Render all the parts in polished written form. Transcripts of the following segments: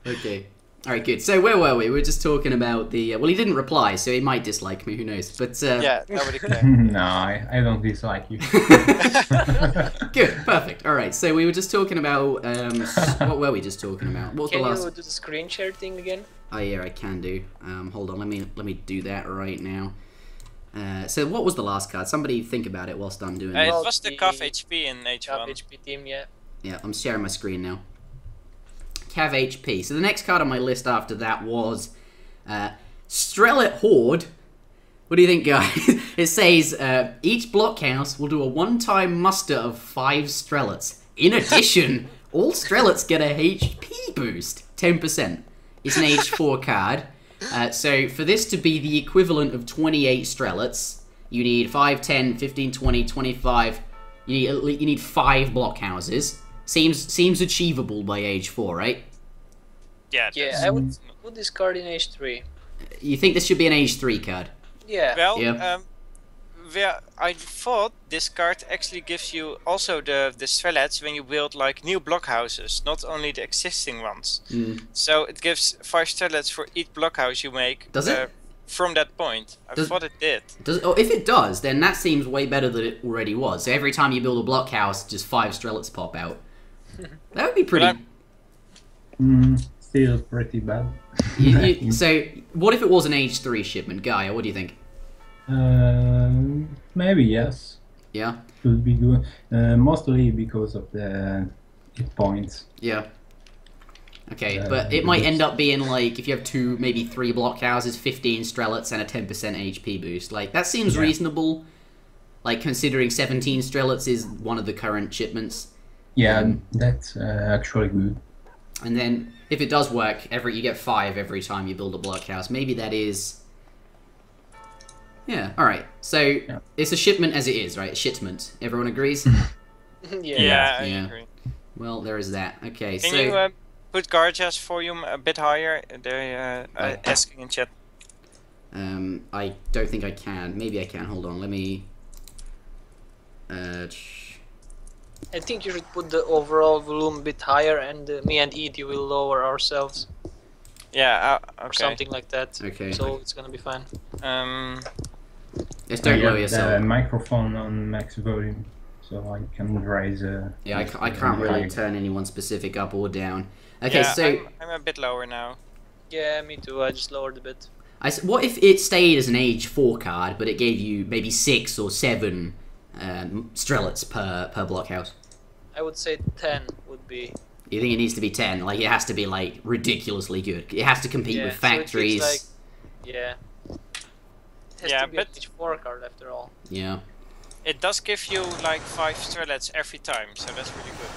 Okay. Alright, good. So where were we? We were just talking about the... well, he didn't reply, so he might dislike me, who knows. But Yeah, nobody cares. No, I don't dislike you. Good, perfect. Alright, so we were just talking about... what were we just talking about? What was Can the you last... do the screen share thing again? Oh yeah, I can do. Hold on, let me do that right now. So what was the last card? Somebody think about it whilst I'm doing It this. was the CAF HP in H1. Top HP team, yeah. Yeah, I'm sharing my screen now. Cav HP. So the next card on my list after that was Strelet Horde. What do you think, guys? It says each blockhouse will do a one-time muster of 5 Strelets. In addition, all Strelets get a HP boost, 10%. It's an H4 card. So for this to be the equivalent of 28 Strelets, you need 5, 10, 15, 20, 25. You need 5 blockhouses. Seems achievable by age 4, right? Yeah. Yeah, I would put this card in H3. You think this should be an age 3 card? Yeah. Well, Yeah. I thought this card actually gives you also the strelets when you build like new blockhouses, not only the existing ones. So it gives 5 strelets for each blockhouse you make. Does it? From that point, I thought it did. Oh, if it does, then that seems way better than it already was. So every time you build a blockhouse, just 5 Strelets pop out. That would be pretty... Still pretty bad. So, what if it was an age 3 shipment? Gaia, what do you think? Maybe yes. Yeah? Could be good. Mostly because of the hit points. Yeah. Okay, but it might end up being like, if you have 2, maybe 3 blockhouses, 15 Strelets, and a 10% HP boost. Like, that seems reasonable. Like, considering 17 Strelets is one of the current shipments. Yeah, that's actually good. And then, if it does work, you get 5 every time you build a blockhouse. Maybe that is... Yeah, alright. So, it's a shipment as it is, right? Shitment. Everyone agrees? Yeah, I agree. Well, there is that. Okay, Can so... you put Garjas volume a bit higher? They're asking in chat. I don't think I can. Maybe I can. Hold on, let me... I think you should put the overall volume a bit higher, and me and Edie will lower ourselves. Yeah, okay. Or something like that. Okay. So it's gonna be fine. Just don't lower yourself. The microphone on max volume, so I can raise. Yeah, I can't really turn anyone specific up or down. Okay, yeah, so I'm a bit lower now. Yeah, me too. I just lowered a bit. what if it stayed as an age 4 card, but it gave you maybe 6 or 7 Strelets per blockhouse? I would say 10 would be... You think it needs to be 10? Like, it has to be, like, ridiculously good. It has to compete with factories. So it feels like, yeah. It has to be an H4 card after all. Yeah. It does give you like 5 Strelets every time, so that's really good.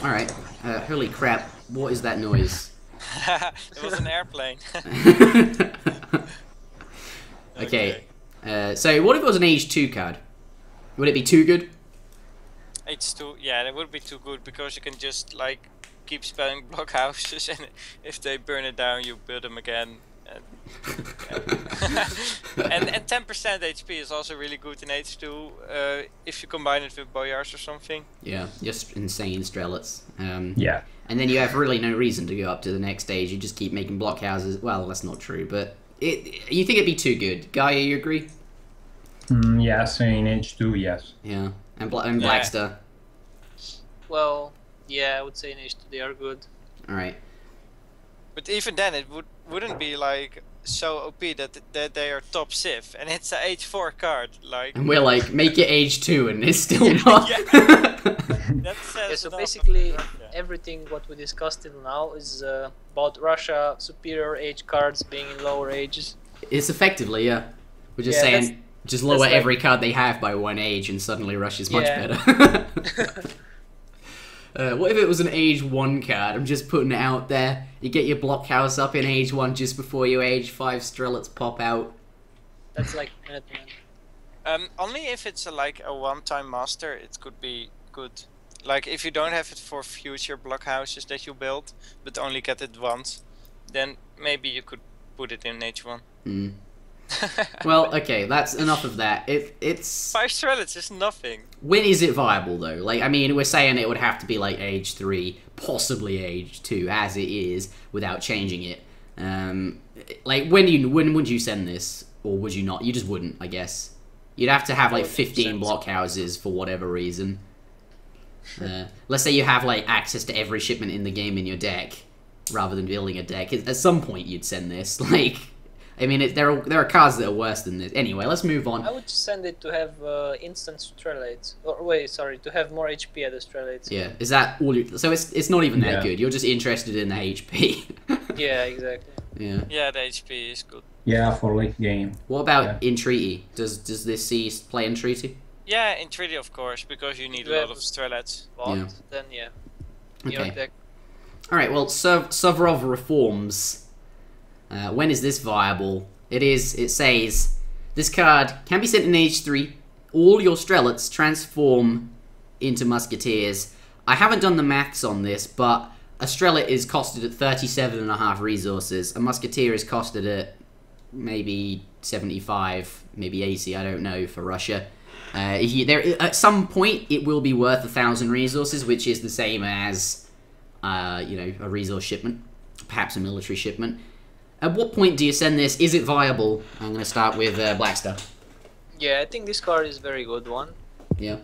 Alright. Holy crap. What is that noise? It was an airplane. Okay. So, what if it was an age 2 card? Would it be too good? H2, yeah, that would be too good because you can just like keep spelling blockhouses, and if they burn it down, you build them again. And 10% HP is also really good in H2 if you combine it with boyars or something. Yeah, just insane Strelets. Yeah. And then you have really no reason to go up to the next stage. You just keep making blockhouses. Well, that's not true, but you think it'd be too good. Gaia, you agree? Yeah, so in H2, yes. Yeah. And Blackstar? Well, yeah, I would say in H2 they are good. Alright. But even then, it wouldn't be like so OP that they are top Civ, and it's a H4 card. Like. And we're like, make it age 2, and it's still not. That says So enough basically, about everything what we discussed till now is about Russia superior age cards being in lower ages. It's effectively, yeah. We're just saying, just lower every card they have by 1 age, and suddenly Russia's much better. What if it was an age 1 card? I'm just putting it out there. You get your blockhouse up in age 1 just before you age 5 Strelets pop out. That's like Minuteman. Only if it's like a one-time master, it could be good. Like if you don't have it for future blockhouses that you build, but only get it once, then maybe you could put it in H1. Well, okay, that's enough of that. It's 5 strelets is nothing. when is it viable though? Like, I mean, we're saying it would have to be like age 3, possibly age 2, as it is, without changing it. Like, when would you send this, or would you not? You just wouldn't, I guess. You'd have to have like 15 blockhouses for whatever reason. Let's say you have like access to every shipment in the game in your deck, rather than building a deck. At some point, you'd send this. Like, I mean, there are cards that are worse than this. Anyway, let's move on. I would send it to have instant strelates. Or wait, sorry, to have more HP at the strelates. Yeah, is that all you... So it's not even that Yeah. good. You're just interested in the HP. Yeah, exactly. Yeah. Yeah, the HP is good. Yeah, for late game. What about Entreaty? Does this see play Entreaty? Yeah, in 3D of course, because you need a lot of strelets. But Yeah. then yeah, Okay. your deck. Alright, well, Suvorov reforms. When is this viable? It says, this card can be sent in age 3. All your strelets transform into musketeers. I haven't done the maths on this, but a strelet is costed at 37.5 resources. A musketeer is costed at maybe 75, maybe 80, I don't know, for Russia. At some point, it will be worth 1,000 resources, which is the same as, a resource shipment, perhaps a military shipment. At what point do you send this? Is it viable? I'm going to start with Blackstar. Yeah, I think this card is a very good one. Yeah.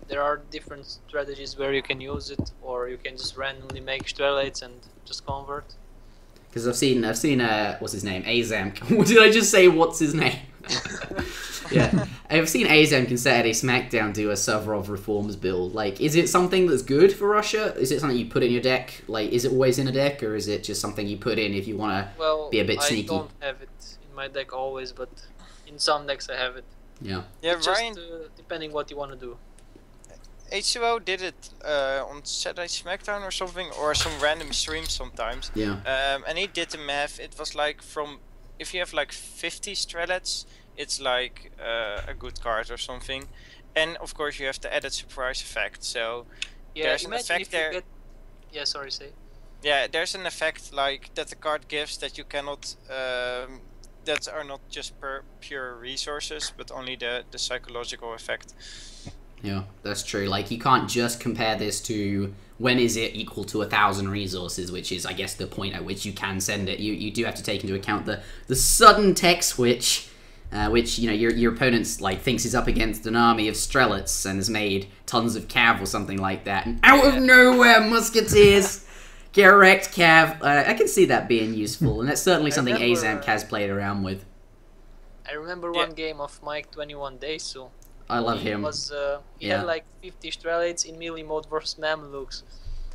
There are different strategies where you can use it, or you can just randomly make strelates and just convert. Because I've seen what's his name? Azam. Did I just say what's his name? Yeah. I've seen Azam can Saturday SmackDown do a Suvorov Reforms build. Like, is it something that's good for Russia? Is it something you put in your deck? Like, is it always in a deck, or is it just something you put in if you want to be a bit sneaky? I don't have it in my deck always, but in some decks I have it. Yeah. Yeah, It's Ryan just depending what you want to do. H2O did it on Saturday SmackDown or something, or some random stream sometimes. Yeah. And he did the math. It was like if you have like 50 strelets, it's like a good card or something. And of course you have the added surprise effect. So Yeah, there's an imagine effect if you there. get... Yeah, sorry, say. Yeah, there's an effect like that the card gives that you cannot. That are not just pure resources, but only the psychological effect. Yeah, that's true. Like, you can't just compare this to when is it equal to 1,000 resources, which is, I guess, the point at which you can send it. You do have to take into account the sudden tech switch, which, your opponent's, like, thinks is up against an army of strelets and has made tons of cav or something like that. And out of nowhere, musketeers! Get wrecked, cav. I can see that being useful, and that's certainly something Azamk has played around with. I remember one game of Mike 21 Days, so... I love him. He had like 50 strelates in melee mode versus Mamluks.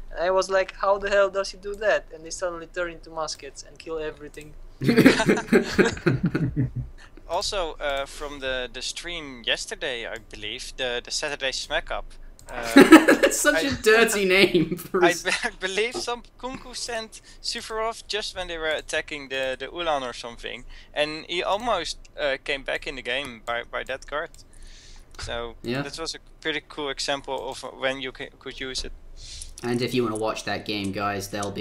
And I was like, how the hell does he do that? And they suddenly turn into muskets and kill everything. Also, from the stream yesterday, I believe, the Saturday Smack Up. That's such a dirty name. I believe some Kunku sent Suvorov just when they were attacking the Ulan or something. And he almost came back in the game by that card. So yeah, that was a pretty cool example of when you could use it. And if you want to watch that game, guys, they'll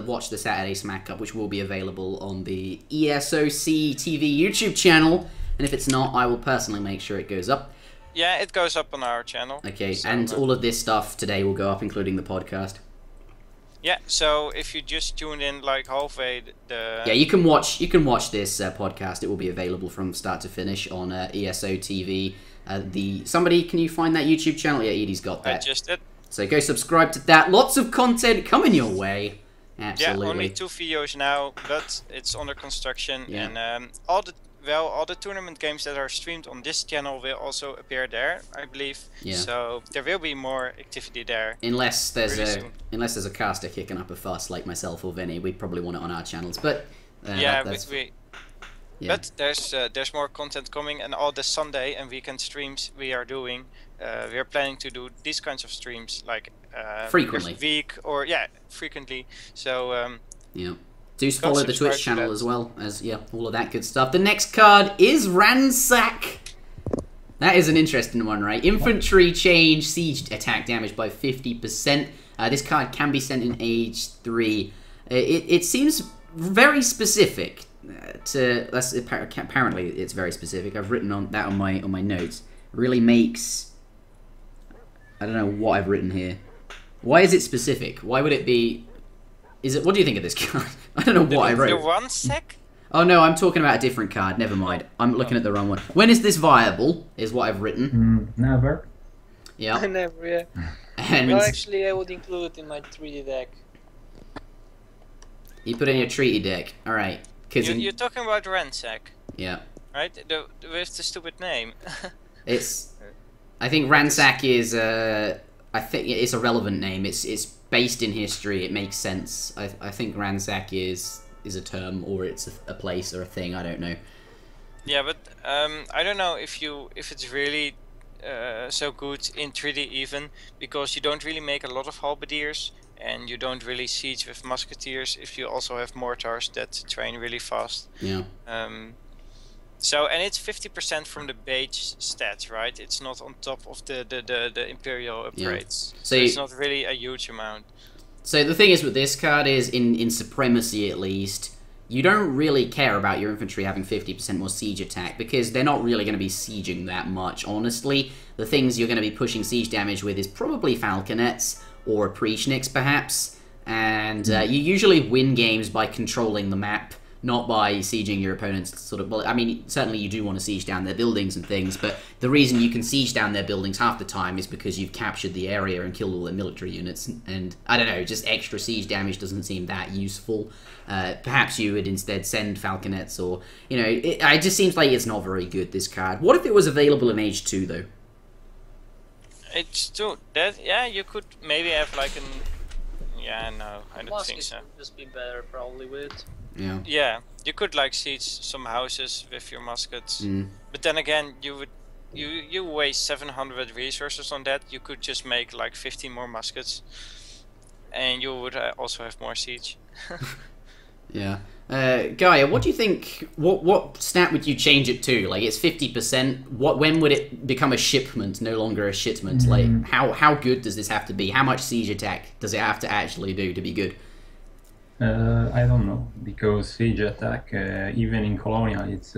watch the Saturday Smack Up, which will be available on the ESOCTV YouTube channel. And if it's not, I will personally make sure it goes up. Yeah, it goes up on our channel. Okay, so, and all of this stuff today will go up, including the podcast. Yeah, so if you just tuned in like halfway, yeah, you can watch this podcast. It will be available from start to finish on ESOTV. Somebody, can you find that YouTube channel? Yeah, Edie's got that. I just did. So go subscribe to that. Lots of content coming your way. Absolutely. Yeah, only 2 videos now, but it's under construction. Yeah. And all the tournament games that are streamed on this channel will also appear there, I believe. Yeah. So there will be more activity there. Unless there's a caster kicking up a fuss like myself or Vinny, we'd probably want it on our channels. But yeah, yeah. But there's more content coming, and all the Sunday and weekend streams we are doing. We are planning to do these kinds of streams like frequently, every week or frequently. So yeah, do follow the Twitch channel as well as all of that good stuff. The next card is Ransack. That is an interesting one, right? Infantry change siege attack damage by 50%. This card can be sent in age 3. It seems very specific. apparently it's very specific. I've written on that on my notes. Really makes. I don't know what I've written here. Why is it specific? Why would it be? Is it? What do you think of this card? I don't know what I wrote. The one sec? Oh no, I'm talking about a different card. Never mind. I'm looking at the wrong one. When is this viable? Is what I've written. Never. Yeah. Never, yeah. And Well, actually, I would include it in my 3D deck. you put in your treaty deck. All right. You're talking about Ransack, Yeah. right? With the stupid name. It's. I think Ransack is. I think it's a relevant name. It's based in history. It makes sense. I think Ransack is a term, or it's a place or a thing. I don't know. Yeah, but I don't know if it's really so good in 3D even, because you don't really make a lot of halberdiers, and you don't really siege with musketeers if you also have mortars that train really fast. Yeah. So, and it's 50% from the base stats, right? It's not on top of the Imperial upgrades. Yeah. So it's not really a huge amount. So the thing is with this card is, in Supremacy at least, you don't really care about your infantry having 50% more siege attack, because they're not really going to be sieging that much, honestly. The things you're going to be pushing siege damage with is probably Falconets, or Oprechniks perhaps, and you usually win games by controlling the map, not by sieging your opponents. Sort of. Well, I mean, certainly you do want to siege down their buildings and things, but the reason you can siege down their buildings half the time is because you've captured the area and killed all their military units. And I don't know, just extra siege damage doesn't seem that useful. Perhaps you would instead send Falconets, or it just seems like it's not very good, this card. What if it was available in Age 2 though? Age 2, that yeah, you could maybe have like an. Yeah, no, I don't think Muskets so. would just be better probably with. Yeah. Yeah, you could like siege some houses with your muskets, Mm. but then again, you waste 700 resources on that. You could just make like 15 more muskets, and you would also have more siege. Yeah. Gaia, what do you think? What stat would you change it to? Like, it's 50%. When would it become a shipment, no longer a shitment? Like, how good does this have to be? How much siege attack does it have to actually do to be good? I don't know, because siege attack, even in Colonial, it's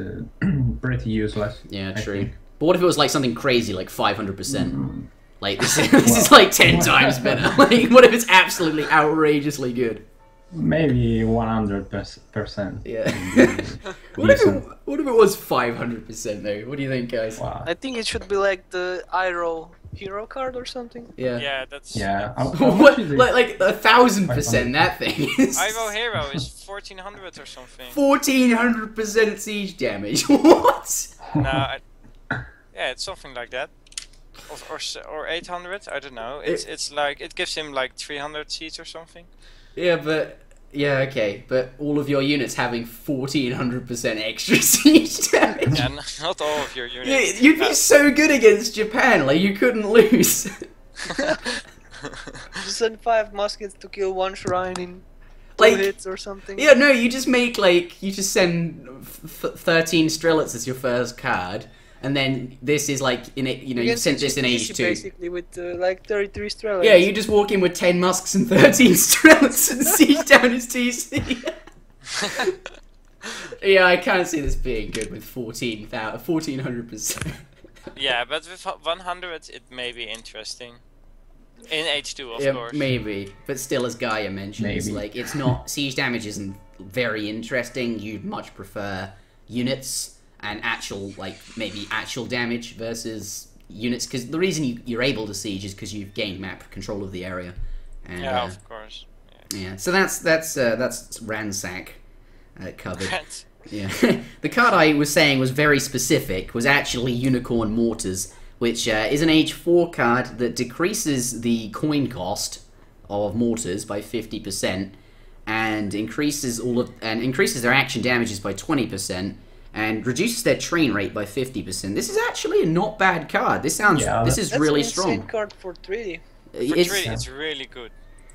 pretty useless. Yeah, I true. think. But what if it was like something crazy, like 500%? Like, this is like 10 times better. Like, what if it's absolutely outrageously good? Maybe 100%. Yeah. Decent. What if it was 500% though? What do you think, guys? Wow. I think it should be like the Iroh hero card or something. Yeah. Yeah, that's. Yeah. What? much is it? Like 1,000% that thing is. Ivo Hero is 1400 or something. 1,400% siege damage. What? No, yeah, it's something like that. Or 800, I don't know. It's like, it gives him like 300 seats or something. Yeah, but yeah, okay, but all of your units having 1,400% extra siege damage. Yeah, not all of your Yeah, units. you'd be so good against Japan, like you couldn't lose. Just send 5 muskets to kill 1 shrine in 2 Like, hits or something. Yeah, no, you just make like you just send 13 Strelets as your first card, and then this is like in it. You can sent siege this in it Age easy, 2. basically with like 33 Strelets. Yeah, you just walk in with 10 musks and 13 Strelets and siege down his TC. Yeah, I can't see this being good with 1,400%. Yeah, but with 100 it may be interesting. In H2, of Yeah, course. maybe, but still, as Gaia mentions, Maybe. like it's not siege damage isn't very interesting. You'd much prefer units and actual, like maybe actual damage versus units, because the reason you're able to siege is because you've gained map control of the area. And, Yeah, of course. yeah. So that's Ransack covered. Right. Yeah. The card I was saying was very specific, was actually Unicorn Mortars, which is an Age 4 card that decreases the coin cost of mortars by 50% and increases their action damages by 20% and reduces their train rate by 50%. This is actually a not bad card. This is That's really an insane strong. card for 3D. It's really good.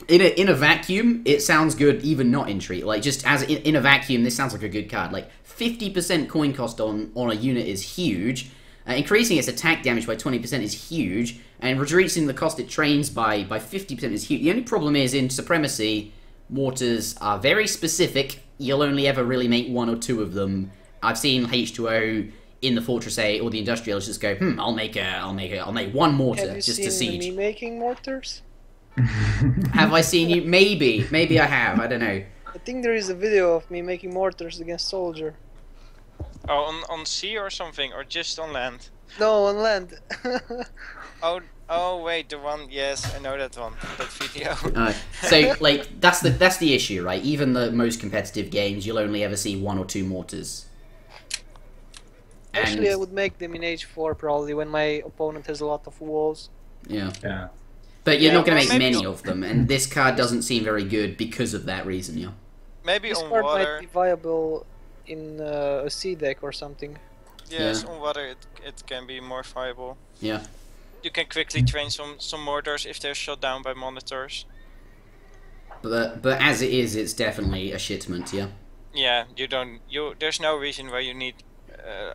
In a vacuum, it sounds good, even not in treat. Like, just as in a vacuum, this sounds like a good card. Like, 50% coin cost on a unit is huge. Increasing its attack damage by 20% is huge. And reducing the cost it trains by 50% is huge. The only problem is, in Supremacy, mortars are very specific. You'll only ever really make 1 or 2 of them. I've seen H2O in the Fortress 8 or the Industrials just go, I'll make 1 mortar Have you just seen to siege. me making mortars? Have I seen you? Maybe I have. I don't know. I think there is a video of me making mortars against soldier. Oh, on sea or something, or just on land? No, on land. Oh wait, the one. Yes, I know that one. That video. So like that's the issue, right? Even the most competitive games, you'll only ever see 1 or 2 mortars. Actually, I And- would make them in H4 probably when my opponent has a lot of walls. Yeah. Yeah. But you're Yeah, not going to well, make maybe- many of them, and this card doesn't seem very good because of that reason, yeah. Maybe This on card water. might be viable in a sea deck or something. Yes, Yeah. on water it can be more viable. Yeah. You can quickly train some mortars if they're shot down by monitors. But as it is, it's definitely a shipment, yeah. Yeah, there's no reason why you need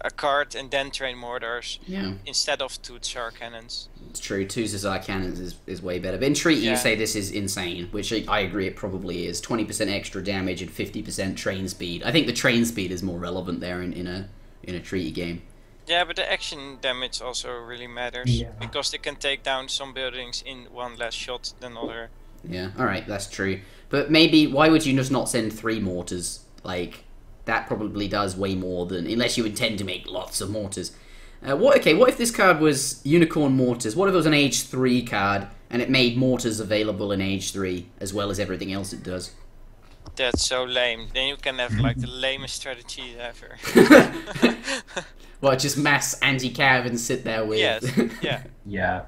a card and then train mortars Yeah, instead of 2 char cannons. it's true. 2 Zazar cannons is way better. But in Treaty, you Yeah. say this is insane, which I agree it probably is. 20% extra damage and 50% train speed. I think the train speed is more relevant there in a Treaty game. Yeah, but the action damage also really matters Yeah. because they can take down some buildings in 1 less shot than other. Yeah, alright, that's true. But maybe, why would you just not send 3 mortars? Like, that probably does way more than... Unless you intend to make lots of mortars. What if this card was Unicorn Mortars? What if it was an Age 3 card, and it made mortars available in Age 3, as well as everything else it does? That's so lame. Then you can have like the lamest strategy ever. Well, just mass anti-cav and sit there with... Yes, yeah. Yeah.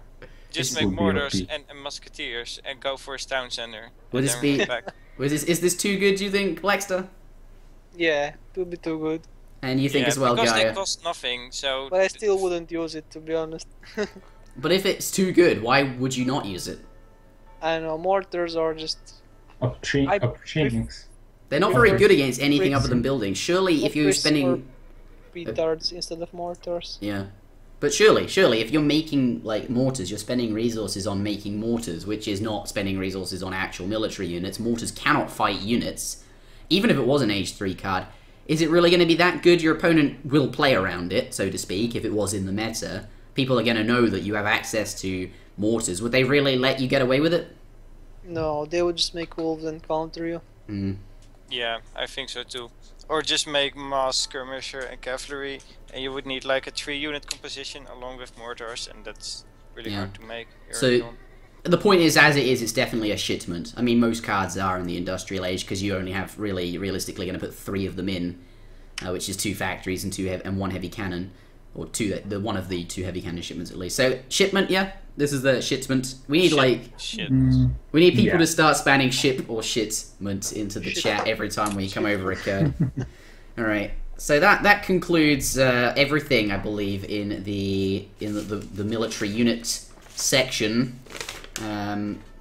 Just This make would be mortars OP. and musketeers and go for a town center. Would and this then be- run back. Is this too good, do you think, Blackstar? Yeah, it would be too good. And you think Yeah, as well, because they Gaia? cost nothing, so... But I still wouldn't use it, to be honest. But if it's too good, why would you not use it? I don't know, mortars are just... I Opportunities. They're not very Prefer- good against anything prefer- other than buildings. Surely, if you're prefer spending... retards instead of mortars. Yeah. But surely, if you're making, like, mortars, you're spending resources on making mortars, which is not spending resources on actual military units. Mortars cannot fight units. Even if it was an Age 3 card, is it really going to be that good? Your opponent will play around it, so to speak, if it was in the meta. People are going to know that you have access to mortars. Would they really let you get away with it? No, they would just make wolves and counter you. Mm. Yeah, I think so too. Or just make mass skirmisher and cavalry, and you would need like a 3-unit composition along with mortars, and that's really Yeah. hard to make. So- early on. The point is, as it is, it's definitely a shipment. I mean, most cards are in the Industrial Age, because you only have, realistically, going to put 3 of them in, which is 2 factories and 1 heavy cannon. Or one of the 2 heavy cannon shipments, at least. So, shipment, yeah? This is the shipment. We need, Shit. we need people Yeah. to start spanning ship or shipment into the chat every time we come over a card. Alright. So that concludes everything, I believe, in the military unit section.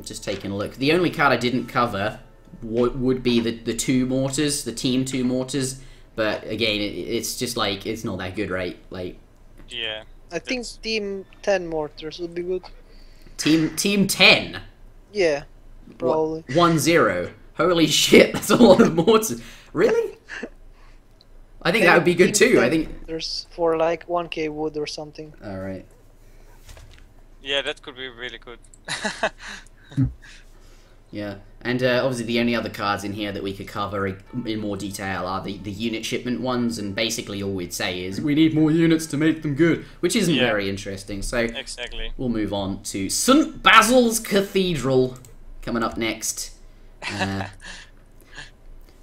Just taking a look. The only card I didn't cover would be the 2 mortars, the team 2 mortars. But again, it's just like, it's not that good, right? Like, Yeah. I think That's- team 10 mortars would be good. team 10. Yeah, probably. 1-0. Holy shit, that's a lot of mortars. Really? I think that would be good Team too. 10 I think. There's for like 1k wood or something. All right. Yeah, that could be really good. Yeah, and obviously the only other cards in here that we could cover in more detail are the unit shipment ones, and basically all we'd say is we need more units to make them good, which isn't Yeah. very interesting. So Exactly. we'll move on to St. Basil's Cathedral coming up next.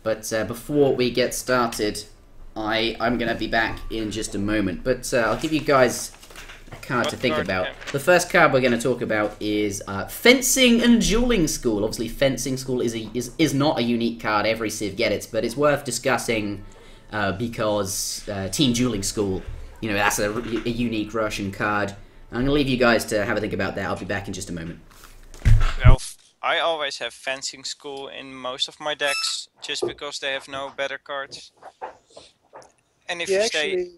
But before we get started, I'm going to be back in just a moment. But I'll give you guys a card to What think card, about. Cam? The first card we're going to talk about is Fencing and Dueling School. Obviously, Fencing School is not a unique card. Every Civ gets it, but it's worth discussing because Team Dueling School, you know, that's a unique Russian card. I'm going to leave you guys to have a think about that. I'll be back in just a moment. Well, I always have fencing school in most of my decks, just because they have no better cards. And if Yeah, you stay, actually,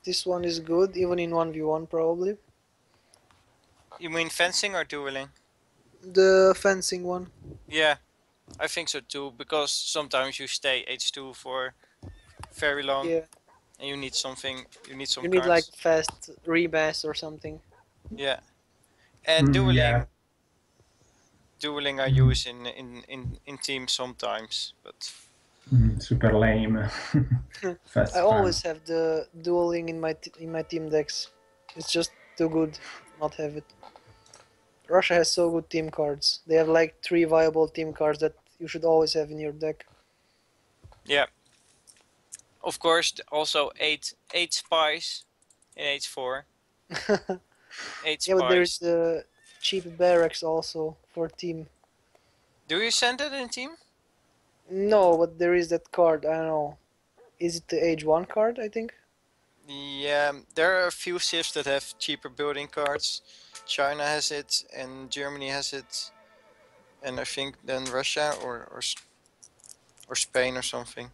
this one is good, even in 1v1 probably. you mean fencing or dueling? The fencing one. Yeah, I think so too, because sometimes you stay H2 for very long, Yeah, and you need something. You need some you need like cards. fast remass or something. Yeah, and Yeah. dueling I use in teams sometimes, but Super lame. Fast I spam. always have the dueling in my team decks. It's just too good to not have it. Russia has so good team cards. They have like 3 viable team cards that you should always have in your deck. yeah. Of course, also eight spies in H4. Eight Yeah, but there is spies. the cheap barracks also for team. Do you send it in team? No, but there is that card. I don't know. Is it the Age 1 card? I think. Yeah, there are a few civs that have cheaper building cards. China has it, and Germany has it, and I think then Russia or Spain or something.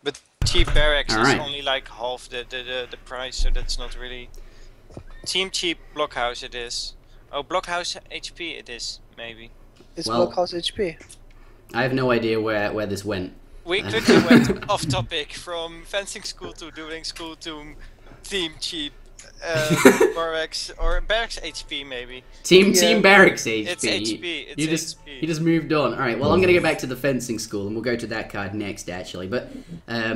But cheap barracks All is right. only like half the price, so that's not really team cheap. Blockhouse it is. Oh, Blockhouse HP it is maybe. It's Well- Blockhouse HP. I have no idea where this went. We quickly went off topic from fencing school to dueling school to team cheap barracks or barracks HP maybe. Team Yeah. Team Barracks HP. It's HP. It's you just HP. you just moved on. All right. Well, I'm gonna go back to the fencing school, and we'll go to that card next, actually. But I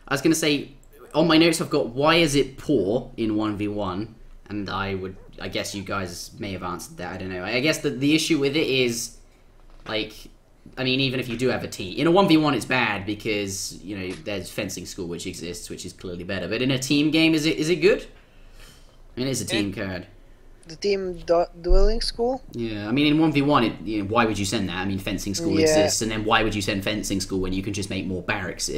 was gonna say on my notes I've got why is it poor in 1v1, and I guess you guys may have answered that. I don't know. I guess the issue with it is like. I mean, even if you do have a team, in a 1v1 it's bad because, you know, there's fencing school which exists, which is clearly better. But in a team game, is it good? I mean, it's a team card. The team dueling school. Yeah, I mean, in 1v1, why would you send that? I mean, fencing school Yeah. exists, and then why would you send fencing school when you can just make more barracks?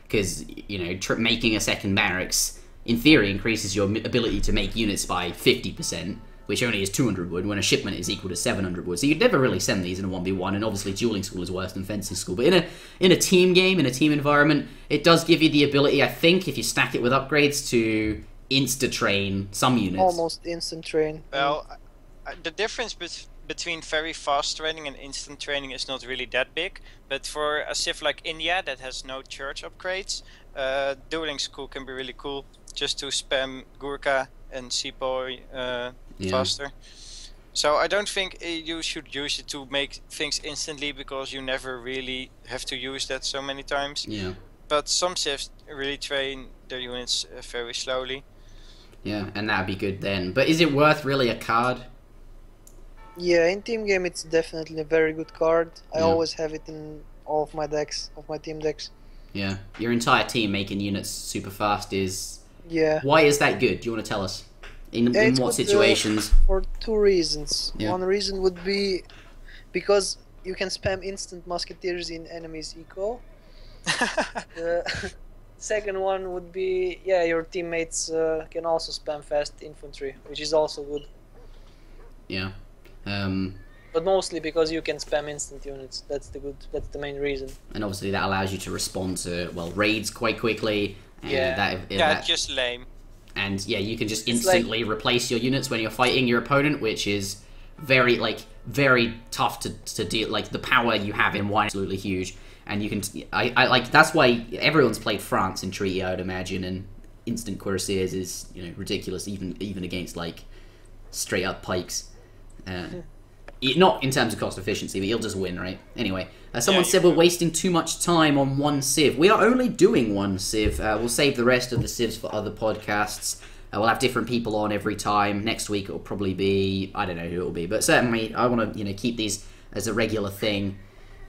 Because, you know, making a second barracks, in theory, increases your ability to make units by 50%, which only is 200 wood, when a shipment is equal to 700 wood. So you'd never really send these in a 1v1, and obviously dueling school is worse than fencing school. But in a team game, in a team environment, it does give you the ability, I think, if you stack it with upgrades, to insta-train some units. Almost instant train. Well, the difference between very fast training and instant training is not really that big. But for a civ like India that has no church upgrades, dueling school can be really cool. Just to spam Gurkha and Sepoy faster. So I don't think you should use it to make things instantly, because you never really have to use that so many times. Yeah. But some civs really train their units very slowly. Yeah, and that'd be good then. But is it worth really a card? Yeah, in team game it's definitely a very good card. I Yeah. always have it in all of my decks, of my team decks. Yeah. Your entire team making units super fast is... Yeah. Why is that good? Do you want to tell us? In it's what good, situations? For 2 reasons. Yeah. One reason would be because you can spam instant musketeers in enemies eco. Second one would be, yeah, your teammates can also spam fast infantry, which is also good. Yeah. But mostly because you can spam instant units. That's the main reason. And obviously that allows you to respond to, well, raids quite quickly. And Yeah. Yeah, just lame. And yeah, you can just It's like- instantly replace your units when you're fighting your opponent, which is very tough to deal. Like, the power you have in one is absolutely huge. And you can, I like, that's why everyone's played France in Treaty, I would imagine, and instant cuirassiers is, you know, ridiculous, even against, like, straight up pikes. Not in terms of cost efficiency, but you'll just win, right? Anyway, someone Yeah, said we're wasting too much time on one civ. We are only doing one civ. We'll save the rest of the civs for other podcasts. We'll have different people on every time. Next week it'll probably be, I don't know who it'll be, but certainly I want to, keep these as a regular thing.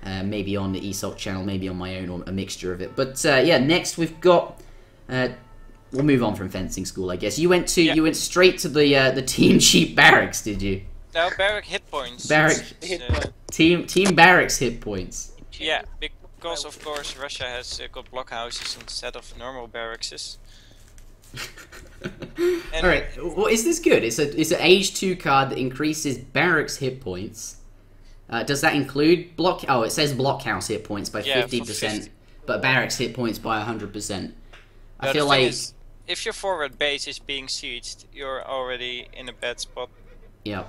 Maybe on the ESOC channel, maybe on my own, or a mixture of it. But yeah, next we've got. We'll move on from fencing school, I guess. You went straight to the team cheap barracks, did you? No, barrack hit points. Team barracks hit points. Yeah, because of course Russia has got blockhouses instead of normal barracks. All right, well, is this good? It's an age 2 card that increases barracks hit points. Does that include block? Oh, it says blockhouse hit points by 50%, but barracks hit points by 100%. I feel like if your forward base is being sieged, you're already in a bad spot. yeah,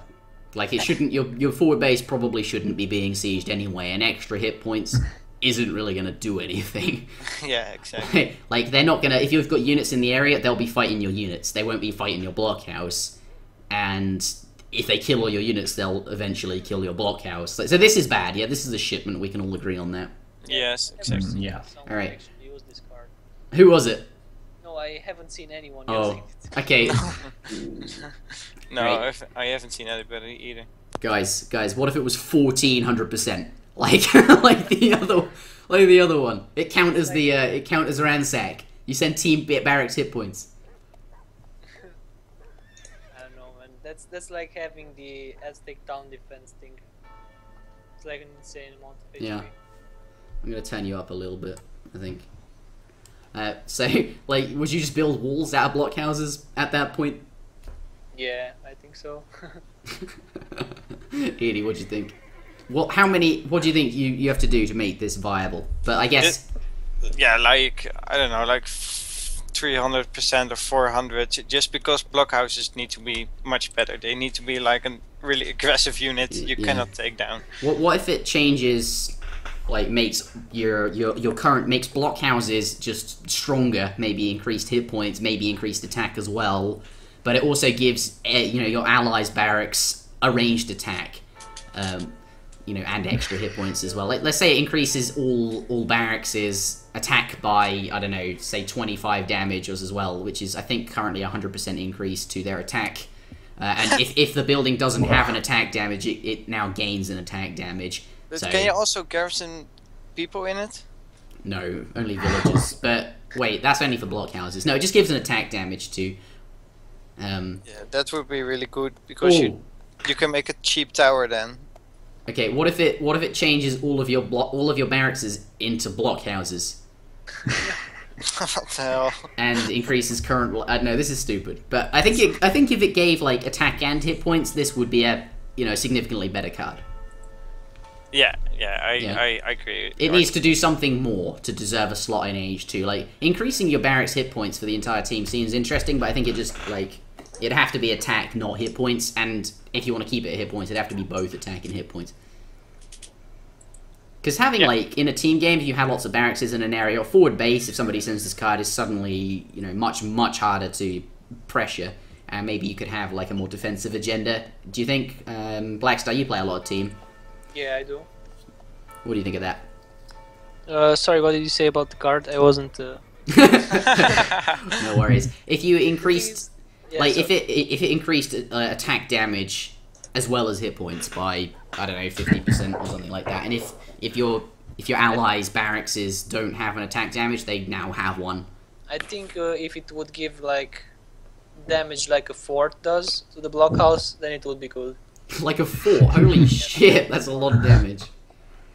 Like it shouldn't. Your forward base probably shouldn't be being sieged anyway, and extra hit points isn't really gonna do anything. Yeah, exactly. Like they're not gonna. If you've got units in the area, they'll be fighting your units. They won't be fighting your blockhouse, and if they kill all your units, they'll eventually kill your blockhouse. So this is bad. Yeah, this is a shipment. We can all agree on that. Yes, exactly. Yeah. Someone All right. actually used this card. Who was it? No, I haven't seen anyone Oh, using it. okay. No, Right. I haven't seen anybody either. Guys, what if it was 1400%? Like, like the other one. It count as it count as ransack. You send team barracks hit points. I don't know, man. That's like having the Aztec town defense thing. It's like an insane amount of HP. Yeah. I'm gonna turn you up a little bit, I think. So, like, would you just build walls out of blockhouses at that point? Yeah, I think so. Edie, what do you think? What do you think you have to do to make this viable? But I guess... Yeah, like, I don't know, like 300% or 400, just because blockhouses need to be much better. They need to be like a really aggressive unit you cannot take down. What if it changes... Like makes your current makes blockhouses just stronger, maybe increased hit points, maybe increased attack as well, but it also gives your allies' barracks a ranged attack, and extra hit points as well. Like, let's say it increases all barracks' attack by, I don't know, say 25 damage as well, which is I think currently 100% increase to their attack. And if the building doesn't have an attack damage, it now gains an attack damage. But So, can you also garrison people in it? no, only villages. But wait, that's only for blockhouses. No, it just gives an attack damage to. Yeah, that would be really good because Ooh. you can make a cheap tower then. Okay, what if it changes all of your barracks into blockhouses What the hell? and increases current? No, this is stupid. But I think if it gave like attack and hit points, this would be a significantly better card. Yeah, I agree. It needs to do something more to deserve a slot in Age 2. Like, increasing your barracks hit points for the entire team seems interesting, but I think it just, like, it'd have to be attack, not hit points, and if you want to keep it at hit points, it'd have to be both attack and hit points. Because having, like, in a team game, if you have lots of barracks in an area, or forward base, if somebody sends this card, is suddenly, much, much harder to pressure, and maybe you could have, like, a more defensive agenda. Do you think, Blackstar, you play a lot of team? Yeah, I do. What do you think of that? Sorry, what did you say about the card? I wasn't. No worries. If you increased, Yeah, like, so- if it increased attack damage as well as hit points by, I don't know, 50% or something like that, and if your allies' barracks don't have an attack damage, they now have one. I think if it would give like damage like a fort does to the blockhouse, then it would be good. Like a fort. Holy shit, that's a lot of damage.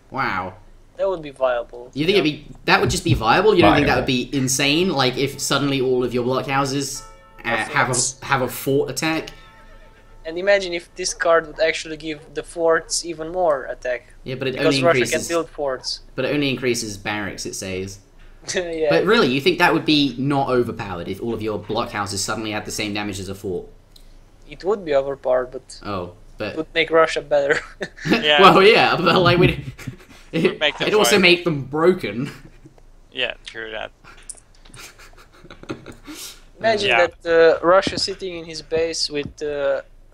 Wow. That would be viable. You think that would just be viable? You don't think that would be insane? Like if suddenly all of your blockhouses have a fort attack? And imagine if this card would actually give the forts even more attack. Yeah, but it Because only Russia increases. can build forts. But it only increases barracks, it says. Yeah. But really, you think that would be not overpowered if all of your blockhouses suddenly had the same damage as a fort? It would be overpowered, but Oh, it but would make Russia better. Yeah. well, yeah, but like make them it also fight. make them broken. Yeah, true that. Imagine Yeah. that Russia sitting in his base with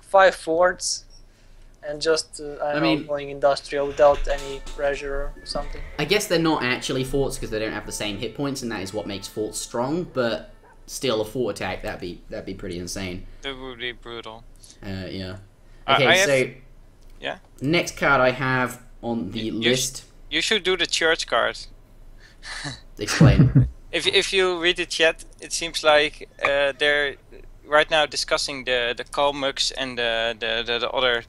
5 forts and just I mean- going industrial without any pressure or something. I guess they're not actually forts because they don't have the same hit points, and that is what makes forts strong. But still, a fort attack that'd be pretty insane. That would be brutal. Yeah. I Okay, have- so Yeah. next card I have on the list. You should do the church card. Explain. If you read the chat, it seems like they're right now discussing the Kalmuks and the other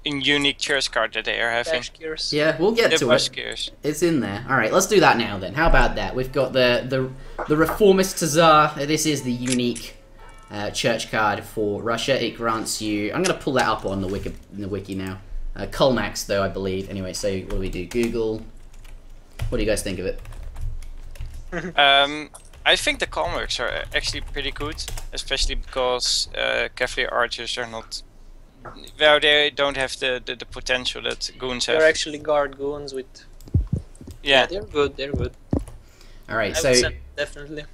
unique church card that they are having. Bashkirs. Yeah, we'll get The to it. Bashkirs. It's in there. All right, let's do that now then. How about that? We've got the Reformist Tsar. This is the unique church card for Russia. It grants you. I'm gonna pull that up on the wiki now. Kalmaks, though, I believe. Anyway, so what do we do? Google. What do you guys think of it? I think the Kalmuks are actually pretty good, especially because Cavalier archers are not Well, they don't have the potential that goons have. They're actually guard goons with. Yeah. They're good. They're good. All right, I so would send definitely.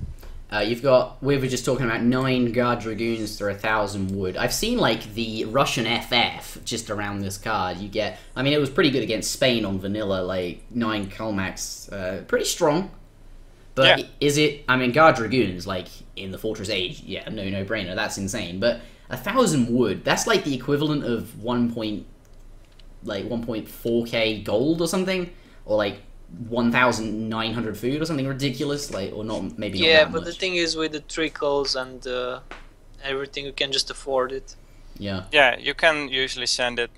you've got. We were just talking about 9 guard dragoons for 1,000 wood. I've seen like the Russian FF just around this card. You get. I mean, it was pretty good against Spain on vanilla. Like 9 Kalmax, pretty strong. But Yeah. is it? I mean, guard dragoons like in the Fortress Age. Yeah, no brainer. That's insane. But 1,000 wood. That's like the equivalent of 1.4k gold or something, or like 1,900 food or something ridiculous, like, or not, maybe not Yeah, that but much. the thing is, with the trickles and everything, you can just afford it. Yeah. Yeah, you can usually send it.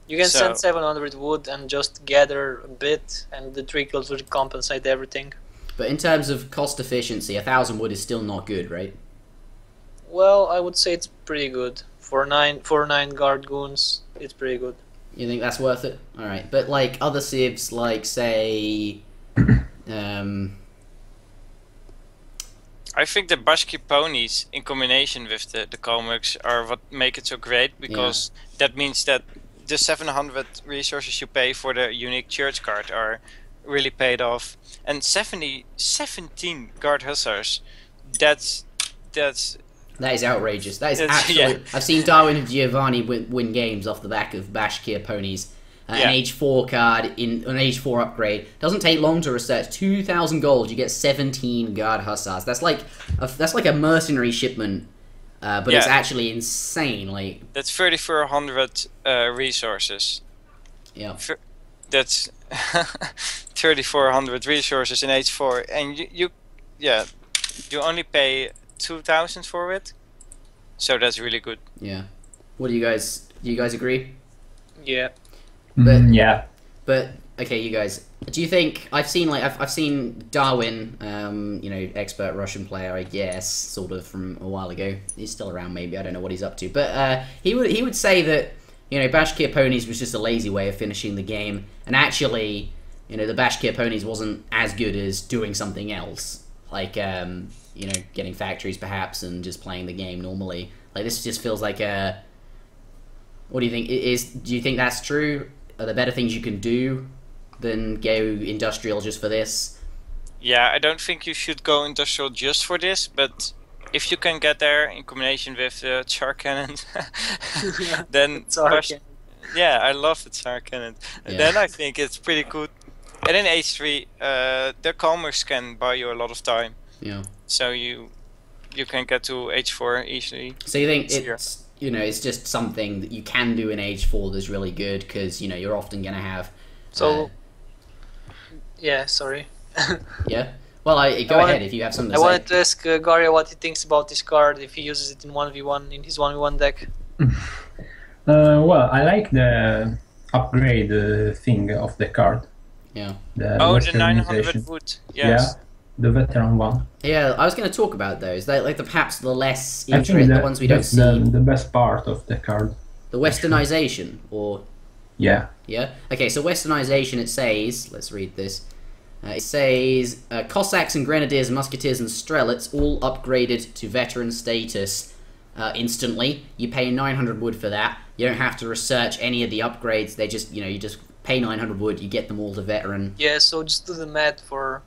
You can So- send 700 wood and just gather a bit, and the trickles will compensate everything. But in terms of cost efficiency, 1,000 wood is still not good, right? Well, I would say it's pretty good for nine guard goons. It's pretty good. You think that's worth it? All right, but like other civs, like say, I think the Bashki ponies in combination with the Kalmuks are what make it so great, because that means that the 700 resources you pay for the unique church card are really paid off. And 17 guard hussars, that's that is outrageous. That is It's- absolutely. yeah. I've seen Darwin and Giovanni win games off the back of Bashkir ponies. An Yeah. age 4 card in an age 4 upgrade doesn't take long to research. 2,000 gold, you get 17 guard hussars. That's like a mercenary shipment, but it's Yeah. actually insane. Like, that's 3,400 resources. yeah, That's 3,400 resources in H4, and you only pay 2,000 for it, so that's really good. yeah. What do you guys agree? Yeah. But- Yeah. But okay, you guys, do you think I've seen Darwin, expert Russian player, I guess, sort of from a while ago. He's still around, maybe. I don't know what he's up to, but he would say that Bashkir ponies was just a lazy way of finishing the game, and actually, the Bashkir ponies wasn't as good as doing something else, like getting factories perhaps and just playing the game normally. Like, this just feels like a. What do you think? Do you think that's true? Are there better things you can do than go industrial just for this? Yeah, I don't think you should go industrial just for this, but if you can get there in combination with the Tsar cannon, then Sorry. yeah, I love the Tsar cannon. Yeah. Then I think it's pretty good. And in H3, the Kalmers can buy you a lot of time, Yeah. so you can get to H4 easily. So you think Easier. it's it's just something that you can do in age 4 that's really good because you're often gonna have. So. Yeah. Sorry. Yeah. Well, go ahead if you have something to I say. wanted to ask Garia what he thinks about this card if he uses it in 1v1 in his 1v1 deck. Well, I like the upgrade thing of the card. Yeah. The Oh, the 900 westernization. wood. Yeah, Yes. the veteran one. Yeah, I was going to talk about those. They like perhaps the less I think interesting, the ones we don't that's see. the best part of the card. The westernization, or Yeah. yeah. Okay, so westernization. It says, let's read this. It says Cossacks and Grenadiers, Musketeers and Strelets all upgraded to veteran status instantly. You pay 900 wood for that. You don't have to research any of the upgrades. They just you just pay 900 wood. You get them all to veteran. Yeah, so just do the math for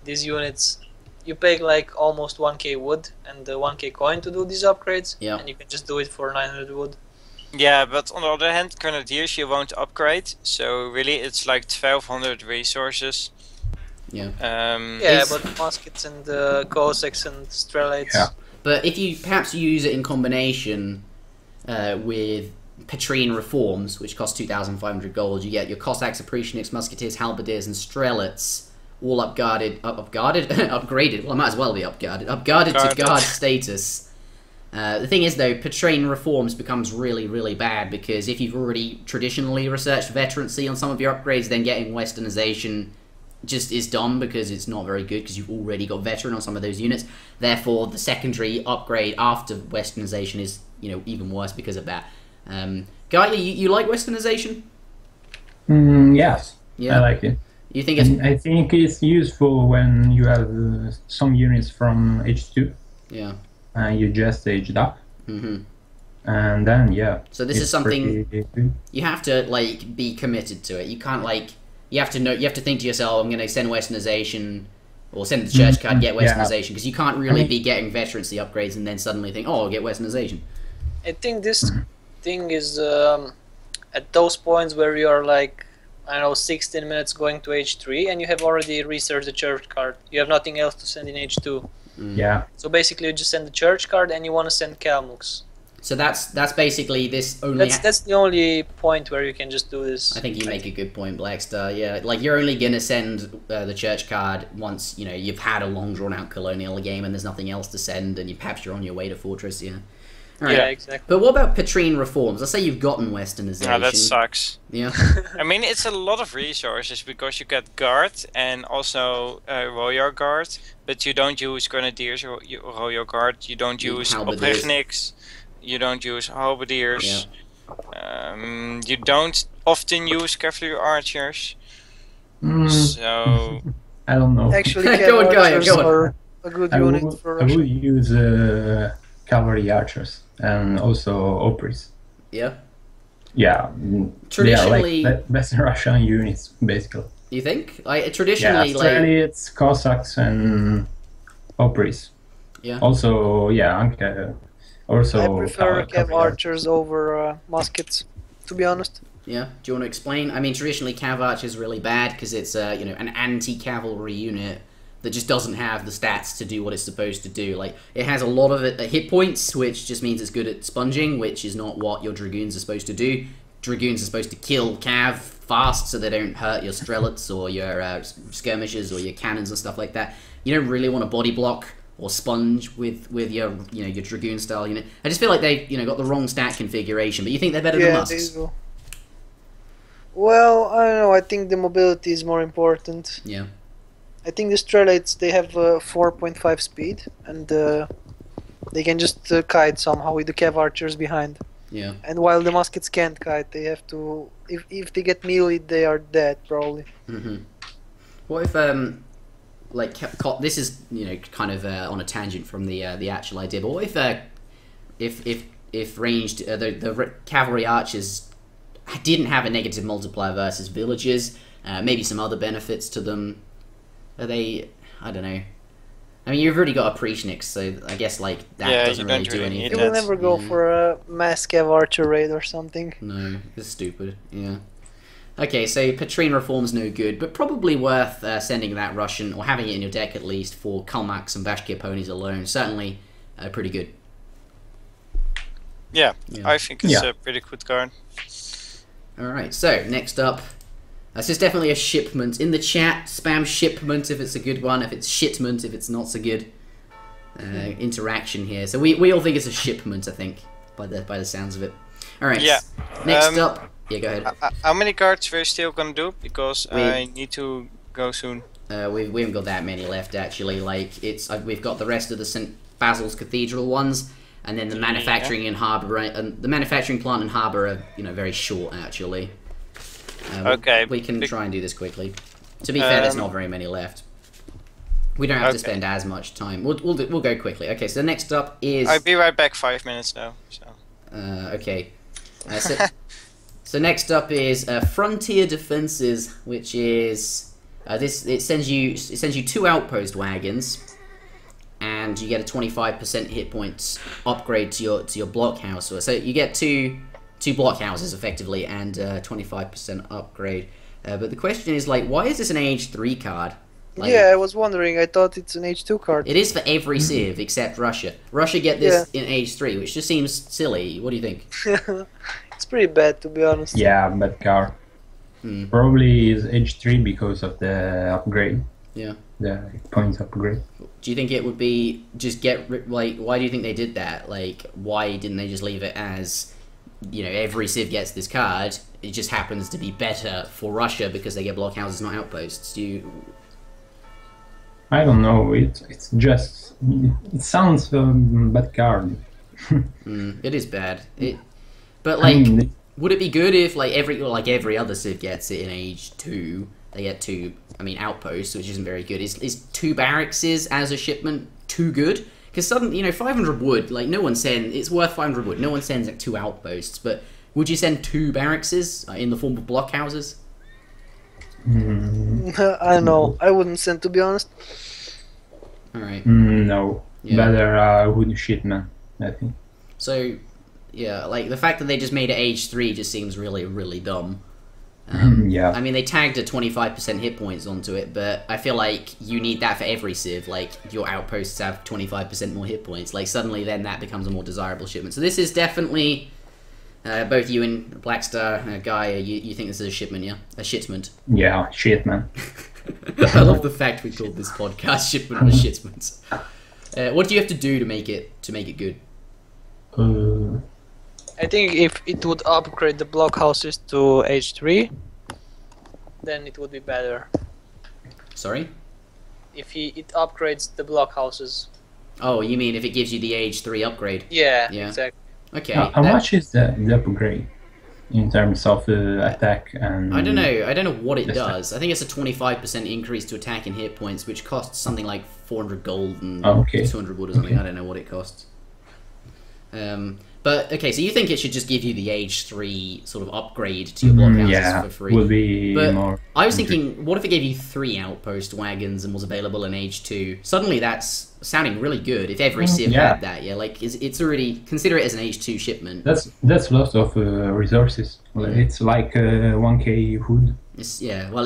these units. You pay like almost 1k wood and the 1k coin to do these upgrades, Yeah. and you can just do it for 900 wood. Yeah, but on the other hand, Grenadiers you won't upgrade, so really it's like 1,200 resources. Yeah. Yeah, It's- but muskets and Cossacks and Strelates. Yeah. But if you perhaps use it in combination with Petrine Reforms, which cost 2,500 gold, you get your Cossacks, Oprishniks, Musketeers, Halberdiers, and Strelets all upgraded. Well, I might as well be upguarded to Guarded. guard status. The thing is, though, Petrine Reforms becomes really, really bad because if you've already traditionally researched veterancy on some of your upgrades, then getting westernization just is dumb because it's not very good because you've already got veteran on some of those units. Therefore, the secondary upgrade after westernization is even worse because of that. Guy, you like westernization? Yes. Yeah. I like it. You think it's And I think it's useful when you have some units from H2 yeah? and you just aged up. Mm-hmm. And then yeah. So this is it's something pretty good. you have to like be committed to it. You can't like you have to know. You have to think to yourself, I'm going to send Westernization or send the church card, get Westernization, because you can't really be getting veterancy upgrades and then suddenly think, oh, I'll get Westernization. I think this thing is at those points where you are like, I don't know, 16 minutes going to H3 and you have already researched the church card. You have nothing else to send in H2. Yeah. So basically you just send the church card and you want to send Kalmux. So that's basically this only. That's the only point where you can just do this. I think you make a good point, Blackstar. Yeah, like you're only gonna send the church card once you've had a long drawn out colonial game and there's nothing else to send, and perhaps you're on your way to Fortress. Yeah. All right. Yeah, exactly. But what about Petrine reforms? Let's say you've gotten Westernization. Yeah, that sucks. Yeah. I mean, it's a lot of resources because you get guard and also royal guard, but you don't use grenadiers or royal guard. You don't use oprechtniks. You don't use halberdiers. Yeah. You don't often use cavalry archers. So I don't know. Actually, go on, archers go on. are a good unit for I Russia. would use cavalry archers and also opries. Yeah. Yeah. Traditionally, they are like Western Russian units, basically. You think? Like traditionally, it's Cossacks and opries. Yeah. Also, yeah, also. I prefer cav archers over muskets, to be honest. Yeah. Do you want to explain? I mean, traditionally, cav archer is really bad because it's an anti-cavalry unit that just doesn't have the stats to do what it's supposed to do. Like, it has a lot of hit points, which just means it's good at sponging, which is not what your dragoons are supposed to do. Dragoons are supposed to kill cav fast so they don't hurt your strelets or your skirmishers or your cannons and stuff like that. You don't really want to body block or sponge with your your dragoon style unit. I just feel like they got the wrong stat configuration, but you think they're better than musks? Yeah, well, I don't know. I think the mobility is more important. Yeah. I think the strelates, they have 4.5 speed, and they can just kite somehow with the cav archers behind. Yeah. And while the muskets can't kite, they have to. If they get melee, they are dead probably. What if this is kind of on a tangent from the actual idea, but what if ranged the cavalry archers didn't have a negative multiplier versus villagers, maybe some other benefits to them? Are they? I don't know. I mean, you've already got a Oprechtnik, so I guess that doesn't really do anything. You will never go for a mass cav archer raid or something. No, it's stupid. Yeah. Okay, so Petrine reform's no good, but probably worth sending that Russian, or having it in your deck at least, for Kalmaks and Bashkir ponies alone. Certainly pretty good. Yeah, I think it's a pretty good card. Alright, so next up, this is definitely a shipment. In the chat, spam shipment if it's a good one, if it's shitment if it's not so good. Interaction here. So we all think it's a shipment, I think, by the sounds of it. Alright, next up... Yeah, go ahead. How many cards we're still gonna do? Because I need to go soon. We haven't got that many left actually. We've got the rest of the St. Basil's Cathedral ones, and then the manufacturing in harbour and the manufacturing plant and harbour are very short actually. Okay. We can try and do this quickly. To be fair, there's not very many left. We don't have to spend as much time. We'll go quickly. Okay, so next up is. I'll be right back. 5 minutes now. So. Okay. So next up is Frontier Defenses, which is it sends you 2 outpost wagons, and you get a 25% hit points upgrade to your blockhouse. So you get two blockhouses effectively, and 25% upgrade. But the question is why is this an H3 card? Yeah, I was wondering. I thought it's an H2 card. It is for every civ except Russia. Russia get this in H3, which just seems silly. What do you think? It's pretty bad, to be honest. Yeah, bad card. Probably is H3 because of the upgrade. Yeah. The points upgrade. Do you think it would be just why do you think they did that? Why didn't they just leave it as, every civ gets this card? It just happens to be better for Russia because they get blockhouses, not outposts. I don't know. It's just it sounds bad card. It is bad. But would it be good if every other civ gets it in age 2? They get 2. Outposts, which isn't very good. Is 2 barracks as a shipment too good? Because suddenly, you know, 500 wood, like, no one sends... It's worth 500 wood. No one sends, like, 2 outposts. But would you send 2 barracks in the form of blockhouses? I don't know. I wouldn't send, to be honest. Alright. No. Yeah. Better wood shipment, I think. So, yeah, like, the fact that they just made it age 3 just seems really, really dumb. Yeah. I mean, they tagged a 25% hit points onto it, but I feel like you need that for every civ. Like, your outposts have 25% more hit points. Like, suddenly then that becomes a more desirable shipment. So this is definitely, both you and Blackstar, Guy, you think this is a shipment, yeah? A shitment. Yeah, shipment. I love the fact we called this podcast shipment or shitment. What do you have to do to make it good? I think if it would upgrade the blockhouses to H3, then it would be better. Sorry? If it upgrades the blockhouses. Oh, you mean if it gives you the age 3 upgrade? Yeah, Yeah. exactly. Okay. How much is the upgrade in terms of attack and? I don't know what it Yes, sir. does. I think it's a 25% increase to attack and hit points, which costs something like 400 gold and Okay. 200 wood or something. I don't know what it costs. But okay, so you think it should just give you the age 3 sort of upgrade to your blockhouses Yeah, for free? would be But more. I was thinking, what if it gave you 3 outpost wagons and was available in age 2? Suddenly that's sounding really good if every civ yeah. had that, yeah? Like, it's already... Consider it as an age 2 shipment. That's lots of resources. It's like 1k wood. It's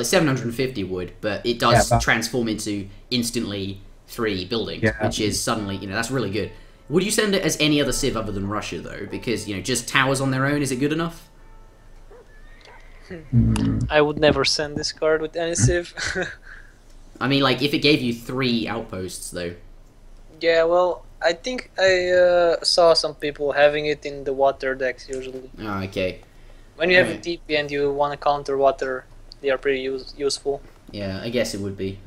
750 wood, but it does Yeah, but- transform into instantly 3 buildings, Yeah. which is suddenly, you know, that's really good. Would you send it as any other civ other than Russia, though? Because, you know, just towers on their own, is it good enough? I would never send this card with any civ. I mean, like, if it gave you 3 outposts, though. Yeah, well, I think I saw some people having it in the water decks usually. Oh, okay. When you have a Right. TP and you want to counter water, they are pretty useful. Yeah, I guess it would be.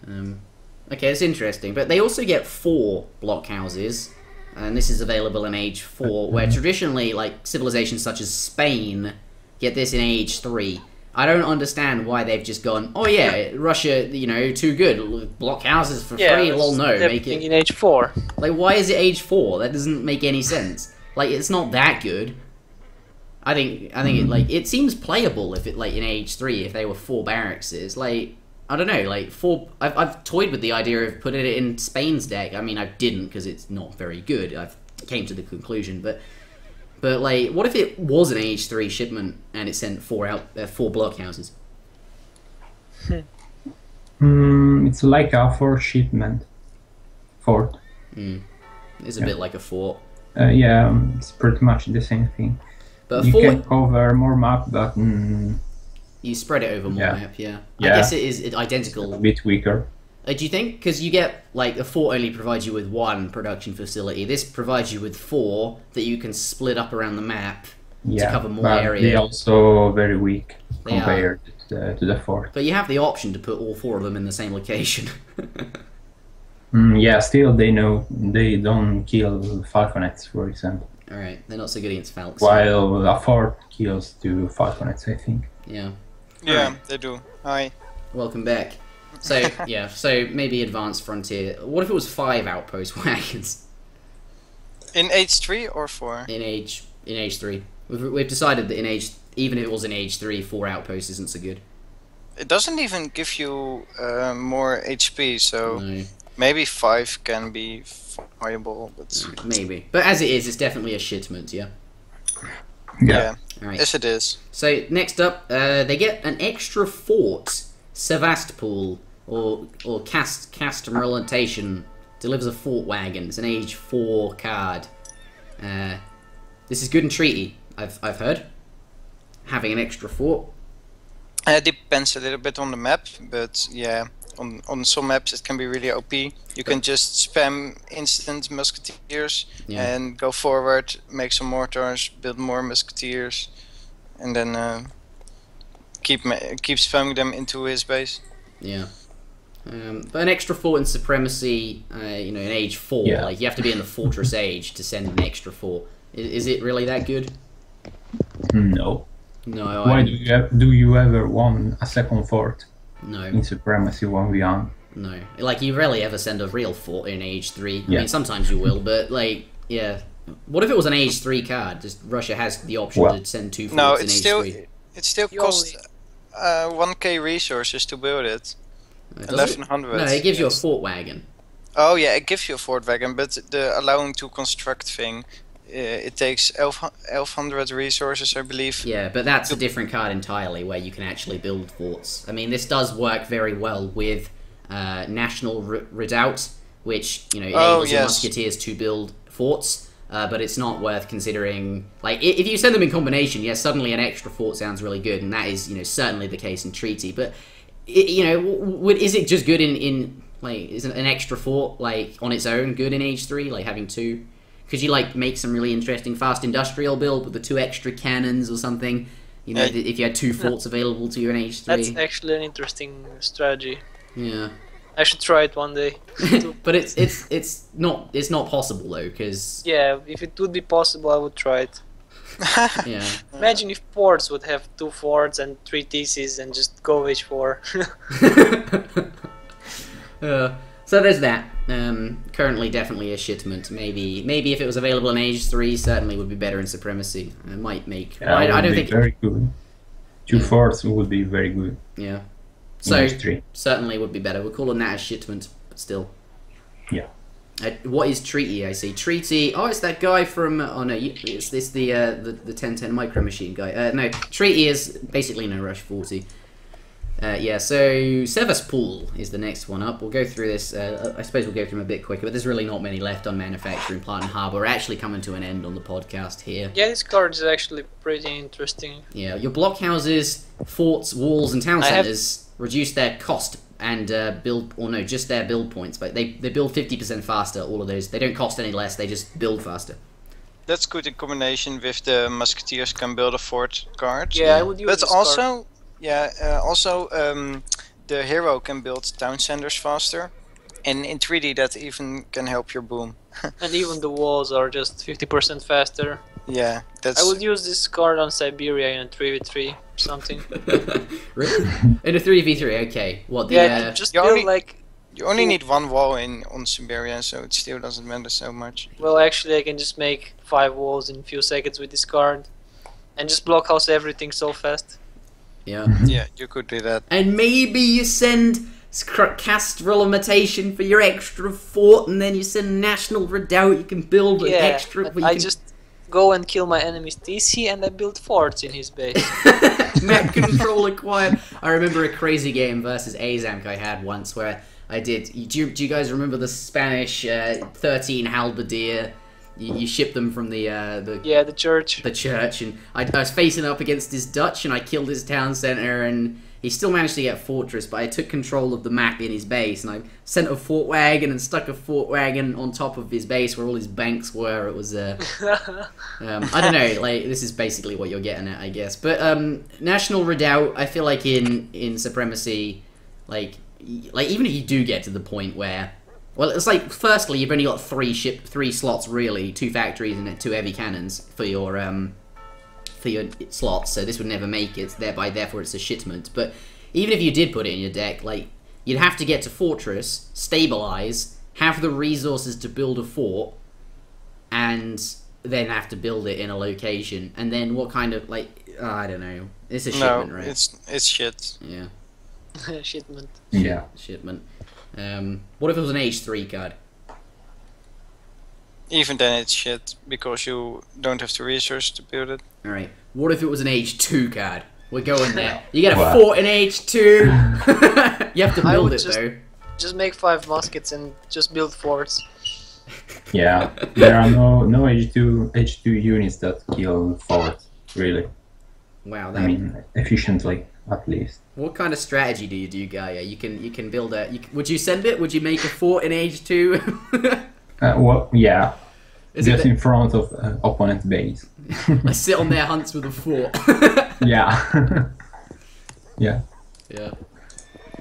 Okay, it's interesting. But they also get 4 blockhouses, and this is available in age 4, where traditionally, like, civilizations such as Spain get this in age 3. I don't understand why they've just gone, oh yeah, Russia, you know, too good, blockhouses for free, lol, no, make everything it... in age 4. Like, why is it age 4? That doesn't make any sense. Like, it's not that good. I think it, like, it seems playable if it, like, in age 3, if they were 4 barrackses. Like, I don't know, like, 4... I've toyed with the idea of putting it in Spain's deck. I mean, I didn't, because it's not very good. I came to the conclusion, but, like, what if it was an age 3 shipment, and it sent 4 blockhouses? It's like a fort shipment. Fort. It's a bit like a fort. Yeah, it's pretty much the same thing. But a You fort... can cover more map, but You spread it over more Yeah. map, yeah. I Yeah. guess it is identical. a bit weaker. Do you think? Because you get, like, a fort only provides you with 1 production facility. This provides you with 4 that you can split up around the map Yeah, to cover more but area. they're also very weak They are. compared to the fort. But you have the option to put all 4 of them in the same location. Yeah, still they don't kill falconets, for example. Alright, they're not so good against falcons. While a fort kills 2 falconets, I think. Yeah. Yeah, they do. Hi. Welcome back. So, yeah, so maybe Advanced Frontier. What if it was 5 outpost wagons In age 3 or 4? in age 3? We've decided that even if it was in age 3, 4 outposts isn't so good. It doesn't even give you more HP, so No. maybe 5 can be viable, but Maybe. But as it is, it's definitely a shipment, yeah? yeah. Alright. Yes, it is. So, next up, they get an extra fort. Sevastopol, or Castrum delivers a fort wagon. It's an age 4 card. This is good in treaty, I've heard. Having an extra fort. Depends a little bit on the map, but yeah, on some maps it can be really OP. You can just spam instant musketeers Yeah. and go forward, make some mortars, build more musketeers, and then keep spamming them into his base. Yeah. But an extra fort in supremacy, you know, in age 4, Yeah. like, you have to be in the fortress age to send an extra fort. Is it really that good? No. No, Why do you ever want a second fort no. in Supremacy 1v1? No. Like, you rarely ever send a real fort in Age 3. I Yeah. mean, sometimes you will, but, like, yeah. What if it was an Age 3 card? Just Russia has the option Well, to send 2 No, forts in it's Age still 3. it still You costs 1k resources to build it. Does it? 1100. No, it gives you a yes. fort wagon. Oh yeah, it gives you a fort wagon, but the allowing to construct thing, it takes 1100 resources, I believe. Yeah, but that's a different card entirely, where you can actually build forts. I mean, this does work very well with National Redoubt, which, you know, enables your musketeers to build forts, but it's not worth considering. Like, if you send them in combination, yes, suddenly an extra fort sounds really good, and that is, you know, certainly the case in Treaty. But, you know, is it just good in like, is an extra fort, like, on its own good in Age 3, like having 2? Could you, like, make some really interesting fast industrial build with the 2 extra cannons or something? You know, if you had 2 forts available to you in Age 3. That's actually an interesting strategy. Yeah. I should try it one day. But it's not possible though, because Yeah, if it would be possible, I would try it. yeah. Imagine if ports would have 2 forts and 3 theses and just go H4. So there's that. Currently, definitely a shipment. Maybe if it was available in Age 3, certainly would be better in Supremacy. It might make. Yeah, I don't be think. very good. 2 forts would be very good. Yeah. in So Age 3. certainly would be better. We're calling that a shipment, but still. Yeah. What is Treaty? I see Treaty. Oh, it's that guy from. Oh no, it's this the 1010 Micro Machine guy. No, Treaty is basically no Rush 40. Yeah, so Sevastopol is the next one up. We'll go through this. I suppose we'll go through them a bit quicker, but there's really not many left on manufacturing plant and harbour. We're actually coming to an end on the podcast here. Yeah, this card is actually pretty interesting. Yeah, your blockhouses, forts, walls, and town centres reduce their cost and just their build points, but they build 50% faster. All of those, they don't cost any less. They just build faster. That's good in combination with the musketeers can build a fort card. Yeah, I would use But this also, card. the hero can build town centers faster, and in 3D that even can help your boom. And even the walls are just 50% faster. Yeah, that's. I would use this card on Siberia in a 3v3 or something. Really? In a 3v3, okay. What the? Yeah, just You build only- like. You only need 1 wall on Siberia, so it still doesn't matter so much. Well, actually, I can just make 5 walls in a few seconds with this card, and just blockhouse everything so fast. Yeah. Yeah, you could do that. And maybe you send Castrol Imitation for your extra fort, and then you send National Redoubt. You can build an extra. but but you I can... just go and kill my enemy's TC, and I build forts in his base. Map control acquired. I remember a crazy game versus Azamk I had once where I did. Do you guys remember the Spanish 13 halberdier? You ship them from the church. the church, and I was facing up against his Dutch, and I killed his town centre, and he still managed to get Fortress, but I took control of the map in his base, and I sent a fort wagon and stuck a fort wagon on top of his base where all his banks were. It was I don't know, like, this is basically what you're getting at, I guess. But National Redoubt, I feel like in Supremacy, like even if you do get to the point where, well, it's like, firstly, you've only got 3 slots really, 2 factories and 2 heavy cannons for your slots, so this would never make it. Therefore, it's a shipment. But even if you did put it in your deck, like, you'd have to get to Fortress, stabilize, have the resources to build a fort, and then have to build it in a location. And then what kind of, like, I don't know. It's a shipment, right? it's shit. Yeah, Shipment. Yeah. shipment. What if it was an H3 card? Even then it's shit, because you don't have the resources to build it. Alright, what if it was an H2 card? We're going there. You get a Wow. fort in H2! You have to I build would it, just- though. Just make 5 muskets and just build forts. Yeah. There are no H2 units that kill forts, really. Wow, I mean, efficiently, at least. what kind of strategy do you do, Gaia? You can build a... would you send it? Would you make a fort in H2? Well, yeah. Is Just it in front of opponent's base. I sit on their hunts with a fort. Yeah. Yeah. Yeah.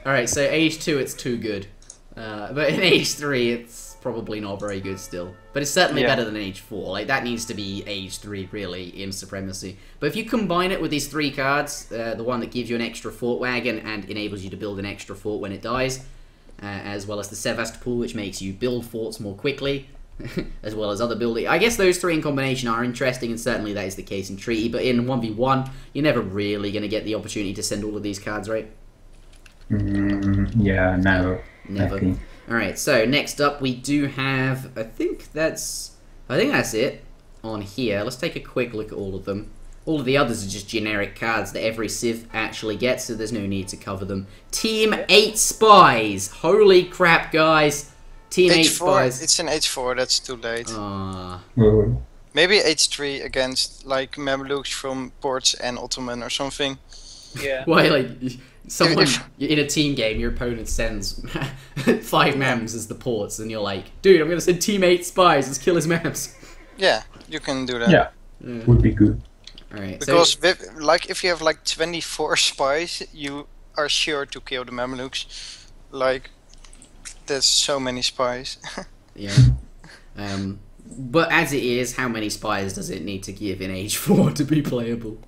Alright, so H2 it's too good. But in H3 it's probably not very good still. But it's certainly Yeah. better than H4. Like, that needs to be H3 really in Supremacy. But if you combine it with these 3 cards, the one that gives you an extra fort wagon and enables you to build an extra fort when it dies, as well as the Sevastopol, which makes you build forts more quickly, as well as other building. I guess those three in combination are interesting, and certainly that is the case in Treaty, but in 1v1, you're never really going to get the opportunity to send all of these cards, right? Yeah, never. Never. Alright, so next up we do have, I think that's it on here. Let's take a quick look at all of them. All of the others are just generic cards that every Civ actually gets, so there's no need to cover them. Team 8 Spies! Holy crap, guys! Team 8 Spies. It's an H4, that's too late. Oh. Maybe H3 against, like, Mamluks from Ports and Ottoman or something. Yeah. Why, like, someone in a team game, your opponent sends 5 Mams as the ports, and you're like, dude, I'm gonna send Team 8 Spies, let's kill his Mams. Yeah, you can do that. Yeah, would be good. Alright, because like if you have like 24 spies, you are sure to kill the Mamluks. Like, there's so many spies. Yeah. But as it is, how many spies does it need to give in Age 4 to be playable?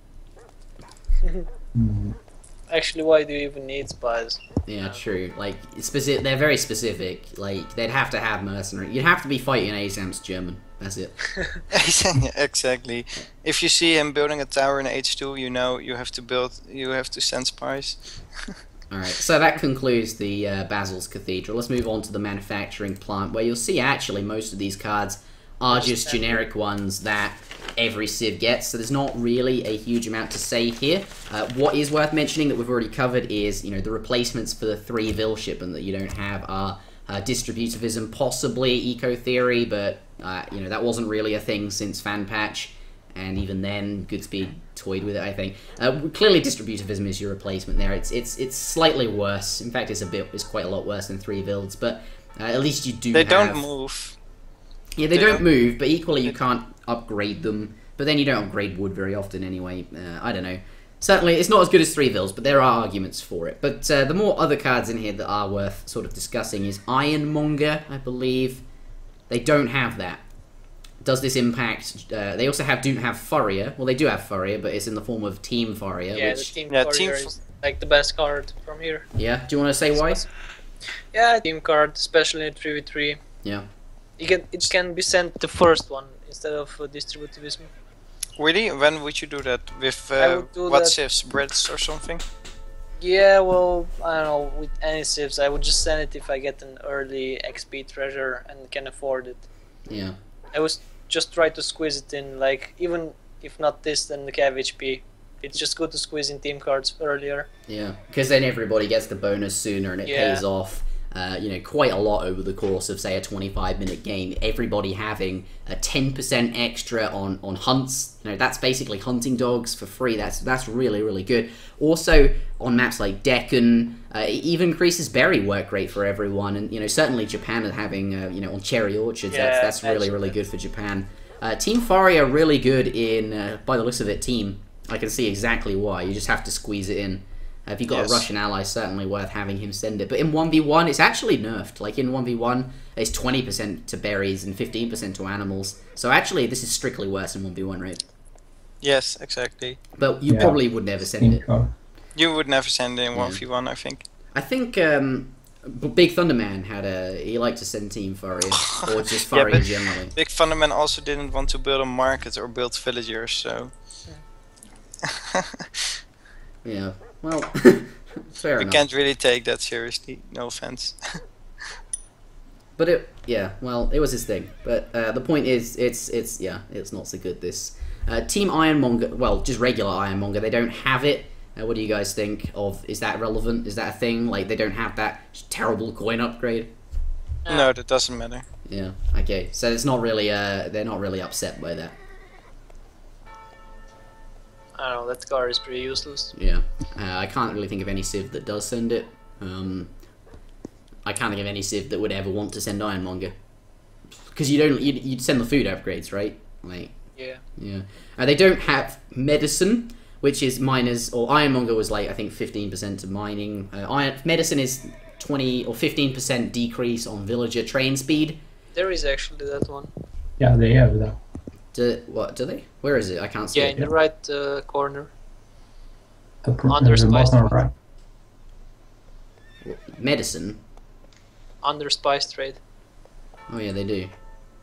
Actually, why do you even need spies? Yeah, true. Like, they're very specific. Like, they'd have to have mercenary. You'd have to be fighting Asam's German. That's it. Exactly. If you see him building a tower in H2, you know you have to send spies. Alright, so that concludes the Basil's Cathedral. Let's move on to the manufacturing plant, where you'll see actually most of these cards are just generic ones that every Civ gets, so there's not really a huge amount to say here. What is worth mentioning that we've already covered is, you know, the replacements for the 3 Vil shipment that you don't have are distributivism, possibly eco-theory, but you know, that wasn't really a thing since Fan Patch, and even then, Goodspeed toyed with it, I think. Clearly, distributivism is your replacement there. It's slightly worse. In fact, it's quite a lot worse than 3 Vilds, but at least you do. They don't move. Yeah, they don't move, but equally you can't upgrade them. But then you don't upgrade wood very often anyway. I don't know. Certainly, it's not as good as 3 Vils, but there are arguments for it. But the more other cards in here that are worth sort of discussing is Ironmonger, I believe. They don't have that. Does this impact... they also don't have Furrier. Well, they do have Furrier, but it's in the form of Team Furrier. Yeah, which... the Team Furrier is like the best card from here. Yeah, do you want to say why? Yeah, team card, especially in 3v3. Yeah. It can be sent the first one instead of distributivism. Really? When would you do that? With what civs? Brits or something? Yeah, well, I don't know, with any civs, I would just send it if I get an early XP treasure and can afford it. Yeah. I was just try to squeeze it in, like, even if not this, then the Cav HP. It's just good to squeeze in team cards earlier. Yeah, because then everybody gets the bonus sooner and it pays off. You know, quite a lot over the course of, say, a 25-minute game. Everybody having a 10% extra on hunts. You know, that's basically hunting dogs for free. That's really, really good. Also, on maps like Deccan, it even increases berry work rate for everyone. And, you know, certainly Japan are having, you know, on cherry orchards, that's really, really good for Japan. Team Fari are really good in, by the looks of it, team. I can see exactly why. You just have to squeeze it in. If you've got a Russian ally, certainly worth having him send it. But in 1v1, it's actually nerfed. Like, in 1v1, it's 20% to berries and 15% to animals. So actually, this is strictly worse in 1v1, right? Yes, exactly. But you probably would never send it. You would never send it in 1v1, I think. I think Big Thunderman he liked to send Team Furry, or just Furry generally. Big Thunderman also didn't want to build a market or build villagers, so... Yeah. Well, fair enough. We can't really take that seriously, no offense. But it was his thing. But the point is, it's not so good, this. Team Ironmonger, well, just regular Ironmonger, they don't have it. What do you guys think of, is that relevant? Is that a thing? Like, they don't have that terrible coin upgrade? No, that doesn't matter. Yeah, okay. So it's not really, they're not really upset by that. I don't know, that card is pretty useless. Yeah, I can't really think of any Civ that does send it. I can't think of any Civ that would ever want to send Ironmonger. Because you'd send the food upgrades, right? Like, yeah. They don't have medicine, which is miners, or Ironmonger was like, I think 15% to mining. Medicine is 20 or 15% decrease on villager train speed. There is actually that one. Yeah, they have that. What do they? Where is it? I can't see it. In the right corner. The bottom right. Medicine? under spice trade. Oh yeah, they do.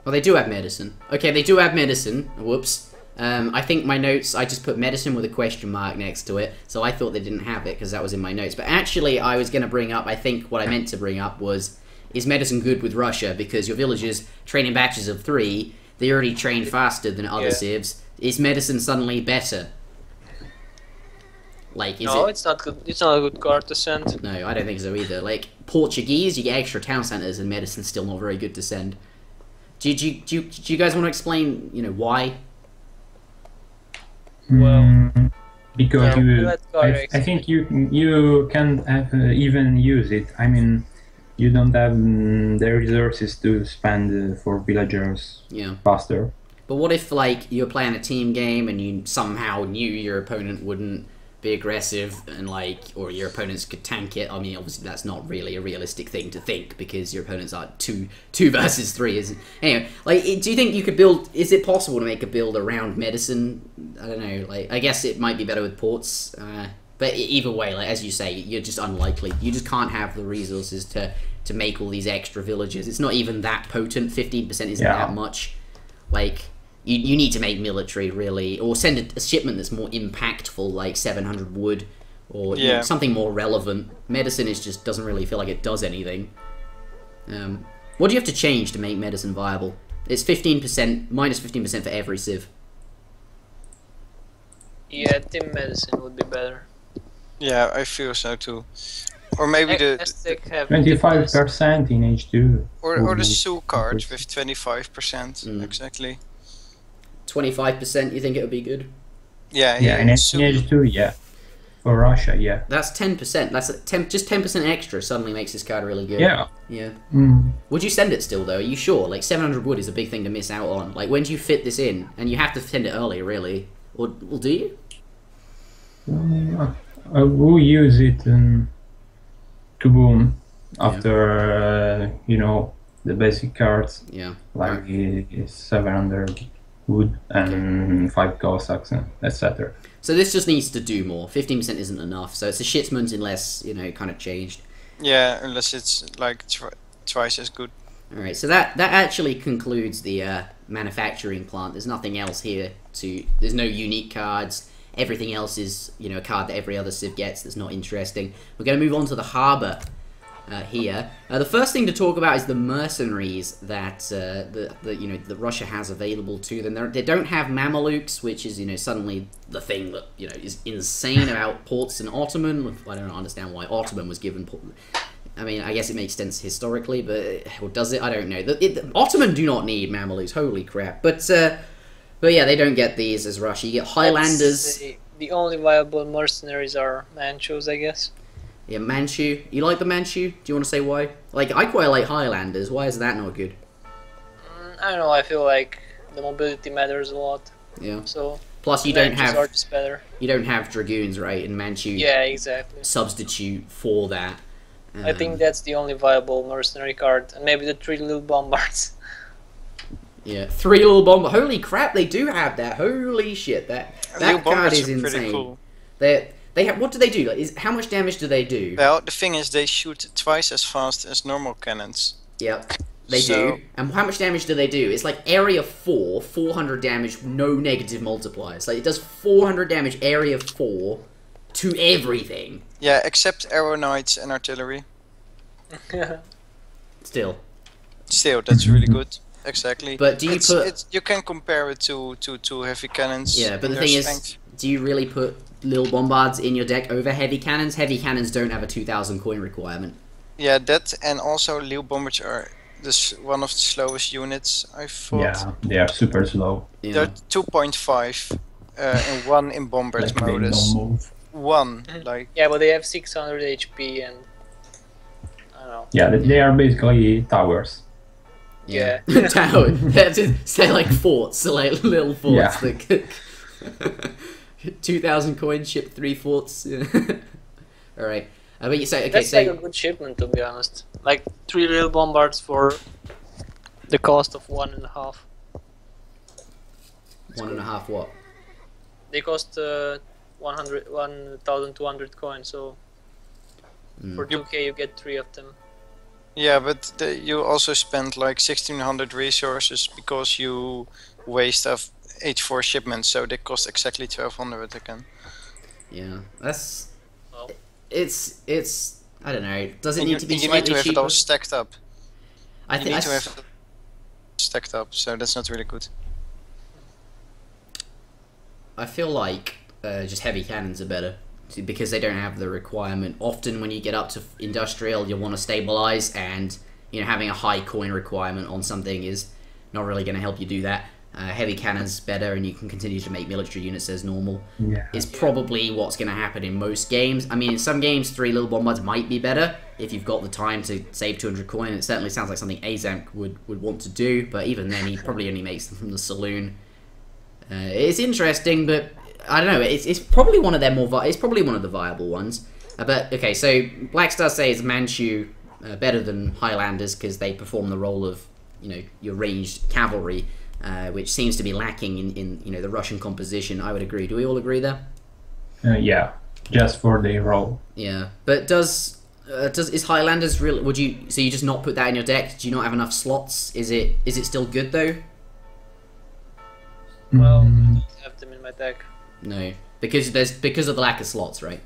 Well, they do have medicine. Okay, they do have medicine. Whoops. I think my notes, I just put medicine with a question mark next to it, so I thought they didn't have it because that was in my notes. But actually, I was going to bring up, I think what I meant to bring up was, is medicine good with Russia? Because your villagers train in batches of 3, they already train faster than other civs. Is medicine suddenly better? Like, is No, it... it's not good. It's not a good card to send. No, I don't think so either. Like, Portuguese, you get extra town centers, and medicine's still not very good to send. Do you guys want to explain, you know, why? Well, because yeah, I think you can't even use it. I mean, you don't have the resources to spend for villagers faster. But what if, like, you're playing a team game and you somehow knew your opponent wouldn't be aggressive and, like, or your opponents could tank it? I mean, obviously that's not really a realistic thing to think because your opponents are 2 versus 3, isn't? Anyway, like, do you think you could build? Is it possible to make a build around medicine? I don't know. Like, I guess it might be better with ports, but either way, like as you say, you're just unlikely. You just can't have the resources to make all these extra villages. It's not even that potent. 15% isn't that much. Like. You need to make military, really, or send a shipment that's more impactful, like 700 wood, or you know, something more relevant. Medicine is just doesn't really feel like it does anything. What do you have to change to make medicine viable? It's 15%, minus 15% for every civ. Yeah, team medicine would be better. Yeah, I feel so too. Or maybe the 25% in H2. Or the Sue card with 25%, exactly. 25%, you think it would be good? Yeah, in H2, yeah. For Russia, yeah. That's 10%. That's just 10% extra suddenly makes this card really good. Yeah. Yeah. Would you send it still, though? Are you sure? Like, 700 wood is a big thing to miss out on. Like, when do you fit this in? And you have to send it early, really. Or do you? I will use it to boom after, you know, the basic cards. Yeah. Like 700 wood and 5 Cossacks, etc. So this just needs to do more. 15% isn't enough. So it's a Shitment unless, you know, kind of changed. Yeah, unless it's like twice as good. Alright, so that actually concludes the manufacturing plant. There's nothing else here there's no unique cards. Everything else is, you know, a card that every other civ gets that's not interesting. We're going to move on to the harbour here. The first thing to talk about is the mercenaries that you know, that Russia has available to them. They don't have Mamelukes, which is, you know, suddenly the thing that, you know, is insane about ports and Ottoman. I don't understand why Ottoman was given. I mean, I guess it makes sense historically, but or does it? I don't know. The Ottoman do not need Mamelukes. Holy crap! But yeah, they don't get these as Russia. You get Highlanders. The only viable mercenaries are Manchus, I guess. Yeah, Manchu. You like the Manchu? Do you want to say why? Like, I quite like Highlanders. Why is that not good? I don't know. I feel like the mobility matters a lot. Yeah. So. Plus, you don't have. Are just better. You don't have dragoons, right? And Manchu. Yeah, exactly. Substitute for that. I think that's the only viable mercenary card, and maybe the 3 little bombards. Yeah, 3 little bomb. Holy crap, they do have that. Holy shit, that card is insane. Pretty cool. They have, what do they do? Like, how much damage do they do? Well, the thing is, they shoot twice as fast as normal cannons. Yep, they do. And how much damage do they do? It's like area 4, 400 damage, no negative multipliers. Like, it does 400 damage area 4 to everything. Yeah, except arrow knights and artillery. Still, that's really good. Exactly. But do you you can compare it to heavy cannons. Yeah, but the thing is, do you really put little bombards in your deck over heavy cannons? Heavy cannons don't have a 2,000 coin requirement. Yeah, that, and also little bombards are one of the slowest units, I thought. Yeah, they are super slow. Yeah. They're 2.5 and 1 in bombard Like modus. 1, like... Yeah, but they have 600 HP and... I don't know. Yeah, they are basically towers. Yeah. Tower. Say like forts, so like little forts that 2,000 coins, ship 3 forts. Alright. But you say, okay, that's like a good shipment, to be honest. Like 3 little bombards for the cost of 1.5. 1.5 what? They cost 1,200 coins, so for 2k you get 3 of them. Yeah, but you also spend like 1600 resources because you waste of H4 shipments, so they cost exactly 1200 again. Yeah, that's... Well. It's... I don't know. Does it And need to be you slightly need to have cheaper? it all stacked up. I You think need to have it stacked up, so that's not really good. I feel like just heavy cannons are better because they don't have the requirement. Often when you get up to industrial, you'll want to stabilize, and having a high coin requirement on something is not really going to help you do that. Heavy cannons better, and you can continue to make military units as normal. Yeah. Is probably what's going to happen in most games. I mean, in some games, 3 little bombards might be better if you've got the time to save 200 coin. It certainly sounds like something Azank would want to do, but even then, he probably only makes them from the saloon. It's interesting, but I don't know. It's probably one of their more. It's probably one of the viable ones. But okay, so Black Star says Manchu better than Highlanders because they perform the role of your ranged cavalry, which seems to be lacking in the Russian composition. I would agree. Do we all agree there? Yeah, just for the role. Yeah, but is Highlanders real? Would you just not put that in your deck? Do you not have enough slots? Is it still good though? Well, I don't have them in my deck. No, because of the lack of slots, right?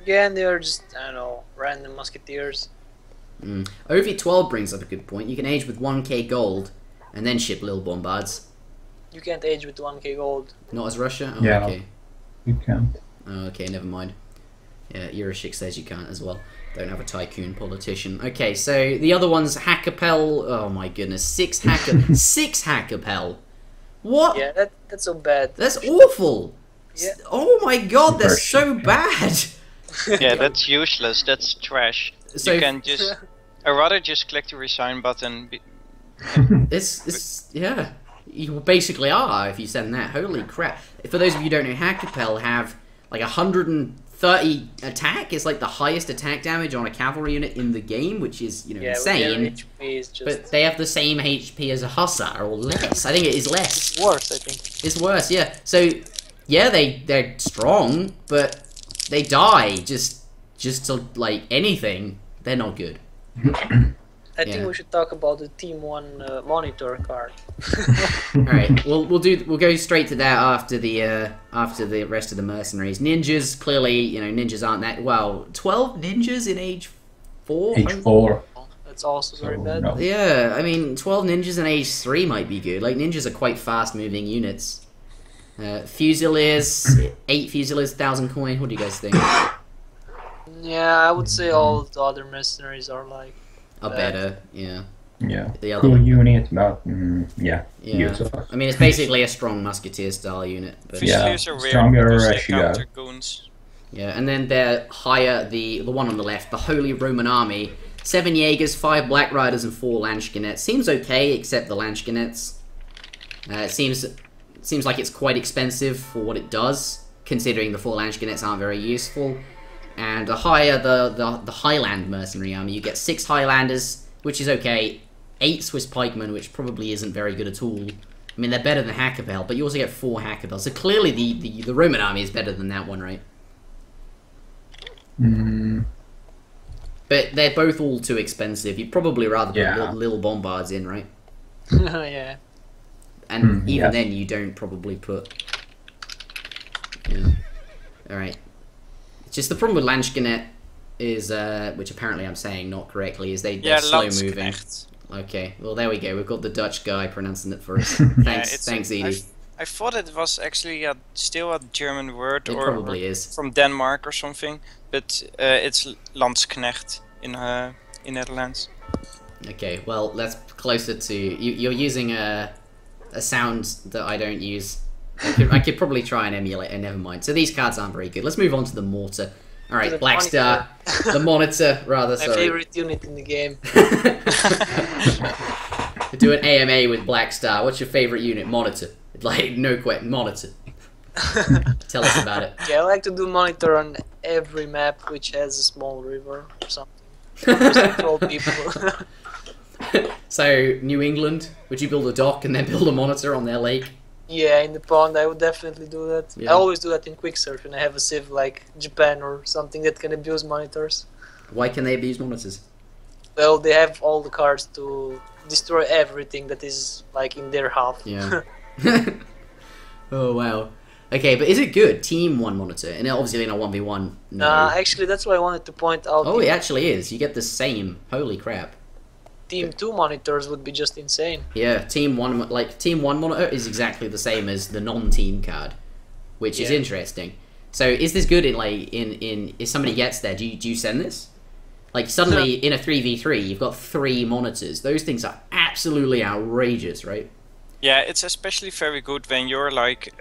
Yeah, and they are just, I don't know, random musketeers. OV12 brings up a good point. You can age with 1k gold and then ship little bombards. You can't age with 1k gold. Not as Russia? Oh, Yeah. okay. You can't. Oh, okay, never mind. Yeah, Euroshik says you can't as well. Don't have a tycoon politician. Okay, so the other one's Hackapel. Oh my goodness, 6 Hackapel. What? Yeah, that's so bad. That's awful. Yeah. Oh my god, that's so bad. Yeah, that's useless. That's trash. So You can just. I'd rather just click the resign button. it's yeah. You basically are if you send that. Holy crap! For those of you who don't know, Hackapel have like 130 attack. It's like the highest attack damage on a cavalry unit in the game, which is insane. With their HP is just... But they have the same HP as a hussar or less. I think it is less. It's worse, I think. It's worse, yeah. So yeah, they're strong, but they die just to like anything. They're not good. I think we should talk about the Team 1 monitor card. Alright, we'll go straight to that after the rest of the mercenaries. Ninjas, clearly, ninjas aren't that 12 ninjas in age 4? Age 4. That's also very bad. No. Yeah, I mean 12 ninjas in age 3 might be good. Like ninjas are quite fast moving units. Fusiliers, 8 Fusiliers, 1000 coin, what do you guys think? Yeah, I would say all the other mercenaries are like... Are better, yeah. Yeah. The other Cool one. unit, but yeah. I mean, it's basically a strong musketeer style unit. But Fusiliers are weird stronger because they Russia. counter goons. yeah, and then they're higher, the one on the left, the Holy Roman Army. 7 Jaegers, 5 Black Riders, and 4 Lanschkenettes. Seems okay, except the Lanschkenettes. It seems like it's quite expensive for what it does, considering the 4 Lanschkenettes aren't very useful. And the higher the Highland mercenary army, you get 6 Highlanders, which is okay, 8 Swiss pikemen, which probably isn't very good at all. I mean, they're better than Hackapel, but you also get 4 Hackapel. So clearly the Roman army is better than that one, right? But they're both all too expensive. You'd probably rather put little bombards in, right? Yeah. And even then, you don't probably put... Yeah. Alright. Just the problem with Lanschkenet is, which apparently I'm saying not correctly, is they're slow moving. Okay, well there we go. We've got the Dutch guy pronouncing it for us. Thanks, Edie. I thought it was actually still a German word, It or probably is. from Denmark or something, but it's Landsknecht in Netherlands. Okay, well that's closer to you're using a sound that I don't use. I could probably try and emulate it. Never mind. So these cards aren't very good. Let's move on to the mortar. All right, Black Star, the monitor rather. My favorite unit in the game. Do an AMA with Black Star. What's your favorite unit? Monitor. Like no question. Monitor. Tell us about it. Yeah, I like to do monitor on every map which has a small river or something. Just control people. So New England, would you build a dock and then build a monitor on their lake? Yeah, in the pond I would definitely do that. Yeah. I always do that in Quicksurf when I have a civ like Japan or something that can abuse monitors. Why can they abuse monitors? Well, they have all the cards to destroy everything that is like in their half. Yeah. Oh wow. Okay, but is it good? Team 1 monitor, and obviously in a 1v1. No. Actually, that's why I wanted to point out. Oh, it actually is. You get the same. Holy crap. Team 2 monitors would be just insane. Yeah, Team 1 monitor is exactly the same as the non-team card, which is interesting. So is this good in like in if somebody gets there, do you send this? Like suddenly in a 3v3 you've got 3 monitors. Those things are absolutely outrageous, right? Yeah, it's especially very good when you're like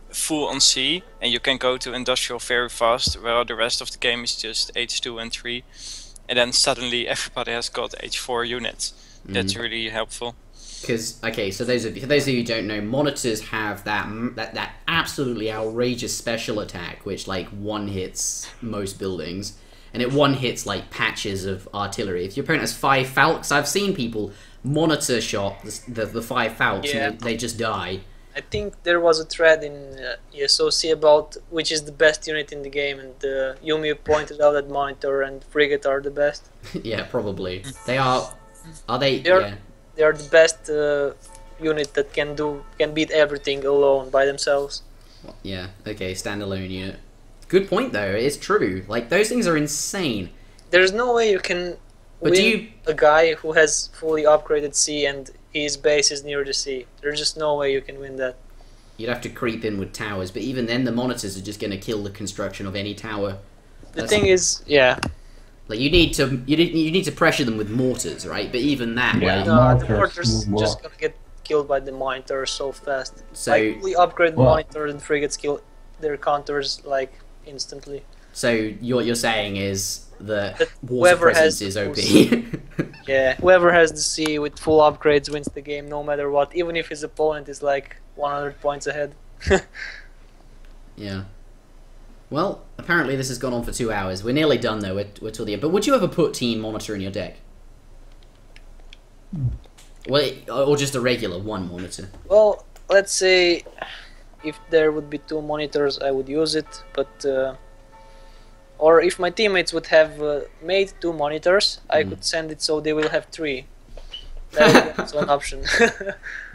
full on C and you can go to industrial very fast, while the rest of the game is just H2 and 3, and then suddenly everybody has got H4 units. That's really helpful. Because for those of you who don't know, monitors have that absolutely outrageous special attack, which like one hits most buildings, and it one hits like patches of artillery. If your opponent has 5 Falcons, I've seen people monitor shot the 5 Falcons and they just die. I think there was a thread in ESOC about which is the best unit in the game, and Yumi pointed out that monitor and frigate are the best. Yeah, probably. They are. Are they? They are the best unit that can beat everything alone by themselves. Yeah. Okay. Standalone unit. Good point though. It's true. Like those things are insane. There's no way you can win a guy who has fully upgraded C and his base is near the sea. There's just no way you can win that. You'd have to creep in with towers, but even then the monitors are just going to kill the construction of any tower. The thing is, yeah. Like you need to pressure them with mortars, right? But even that way, the mortars just gonna get killed by the monitors so fast. So like we upgrade monitors and frigates kill their counters like instantly. So you're saying is that water presence is OP. Yeah, whoever has the sea with full upgrades wins the game no matter what, even if his opponent is like 100 points ahead. Yeah. Well, apparently this has gone on for 2 hours. We're nearly done though. We're till the end. But would you ever put Team Monitor in your deck? Well, or just a regular 1 monitor? Well, let's say if there would be 2 monitors, I would use it. But or if my teammates would have made 2 monitors, I could send it so they will have 3. That would be an option.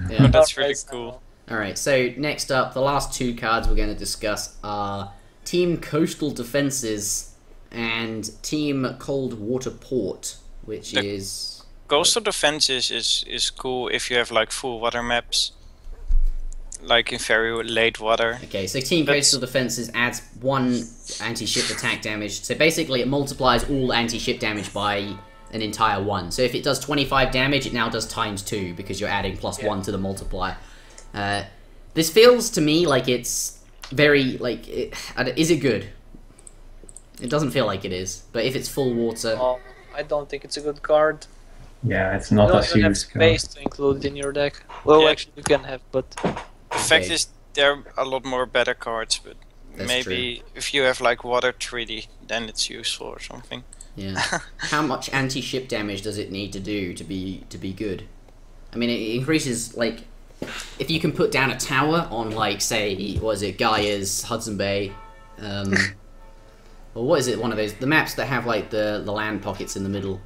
Yeah, that's really cool. Alright, so next up, the last 2 cards we're going to discuss are Team Coastal Defenses and Team Cold Water Port, which is... Coastal Defenses is cool if you have like full water maps, like in very late water. Okay, so Team Coastal Defenses adds 1 anti-ship attack damage. So basically it multiplies all anti-ship damage by an entire 1. So if it does 25 damage, it now does ×2 because you're adding +1 to the multiplier. This feels to me like it's very, like, is it good? It doesn't feel like it is, but if it's full water... I don't think it's a good card. Yeah, it's not a serious card. You don't have space to include it in your deck. Well, yeah. Actually you can have, but... The fact is, there are a lot more better cards, but that's maybe true. If you have like water treaty, then it's useful or something. Yeah. How much anti-ship damage does it need to do to be good? I mean, it increases, like... If you can put down a tower on, like, say, what is it, Gaia's Hudson Bay, or what is it, one of those, the maps that have, like, the land pockets in the middle.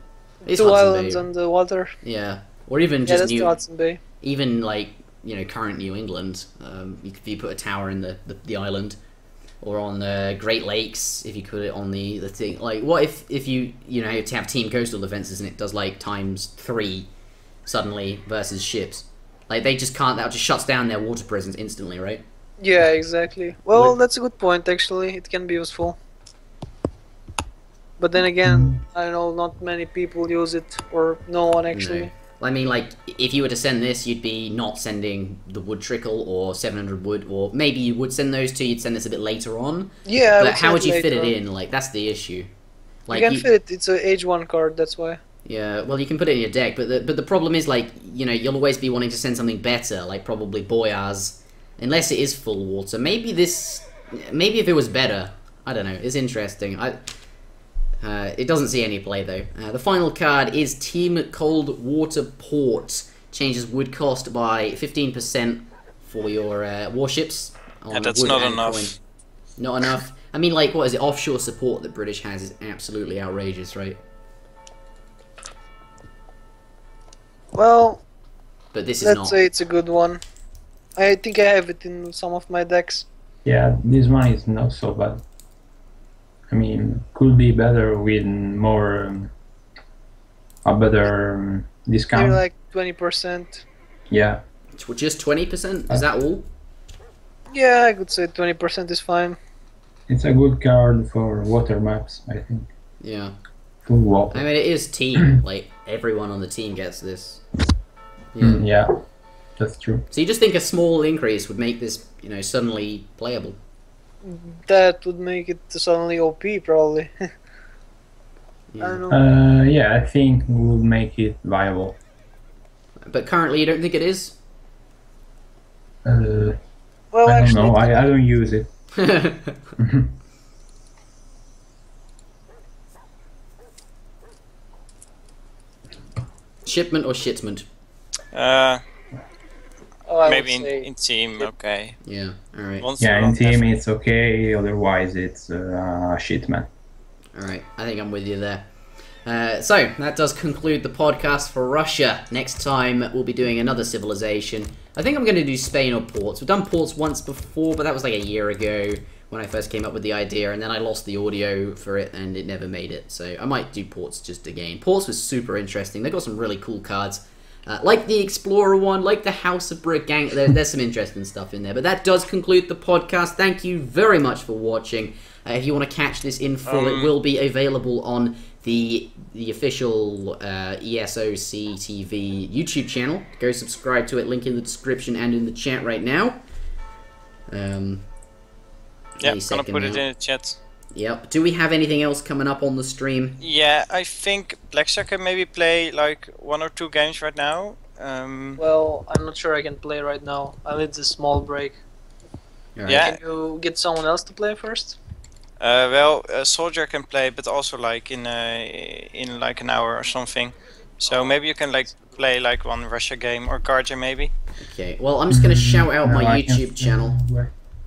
It's 2 islands on the water. Yeah, or even just that's Hudson Bay. Even, like, you know, current New England, if you put a tower in the island, or on the Great Lakes, if you put it on the thing, like, what if you know, have to have Team Coastal Defenses and it does, like, ×3 suddenly versus ships? Like, they just can't, that just shuts down their water presence instantly, right? Yeah, exactly. Well, that's a good point, actually. It can be useful. But then again, I don't know, not many people use it, or no one actually. No. I mean, like, if you were to send this, you'd be not sending the wood trickle or 700 wood, or maybe you would send those 2, you'd send this a bit later on. Yeah, but how would you fit it in? Like, that's the issue. Like, you can fit it, it's an age 1 card, that's why. Yeah, well, you can put it in your deck, but the problem is, like, you know, you'll always be wanting to send something better, like probably Boyars, unless it is full water. Maybe if it was better, I don't know, it's interesting. It doesn't see any play, though. The final card is Team Cold Water Port. Changes wood cost by 15% for your warships. And that's not enough. Coin. Not enough? I mean, like, what is it? Offshore support that British has is absolutely outrageous, right? Well, But this is let's not. say it's a good one. I think I have it in some of my decks. Yeah, this one is not so bad. I mean, could be better with more a better discount. Maybe like 20%. Yeah. Just 20%? Is that all? Yeah, I could say 20% is fine. It's a good card for water maps, I think. Yeah. Full water. I mean, it is team. Like, everyone on the team gets this. Yeah. Yeah, that's true. So you just think a small increase would make this, you know, suddenly playable? That would make it suddenly OP, probably. Yeah. I don't know. Yeah, I think would make it viable. But currently you don't think it is? Well, I don't actually, know. I don't use it. Shipment or shitment? I would Maybe say in team, okay. Yeah, alright. Once Yeah, a in month, team it's okay. Otherwise, it's shitman. Alright, I think I'm with you there. So, that does conclude the podcast for Russia. Next time, we'll be doing another civilization. I think I'm going to do Spain or Ports. We've done Ports once before, but that was like a year ago when I first came up with the idea, and then I lost the audio for it, and it never made it. So, I might do Ports just again. Ports was super interesting. They've got some really cool cards. Like the Explorer one, like the House of Brick Gang. There's some interesting stuff in there. But that does conclude the podcast. Thank you very much for watching. If you want to catch this in full, it will be available on the official ESOCTV YouTube channel. Go subscribe to it. Link in the description and in the chat right now. Yeah, gonna put it in the chat. Yep. Do we have anything else coming up on the stream? Yeah, I think Blackjack can maybe play like 1 or 2 games right now. well, I'm not sure I can play right now. I need a small break. Alright. Yeah. Can you get someone else to play first? Well, a soldier can play, but also like in like an hour or something. So maybe you can like play like one Russia game or Guardian maybe. Okay. Well, I'm just going to shout out my I can- YouTube channel.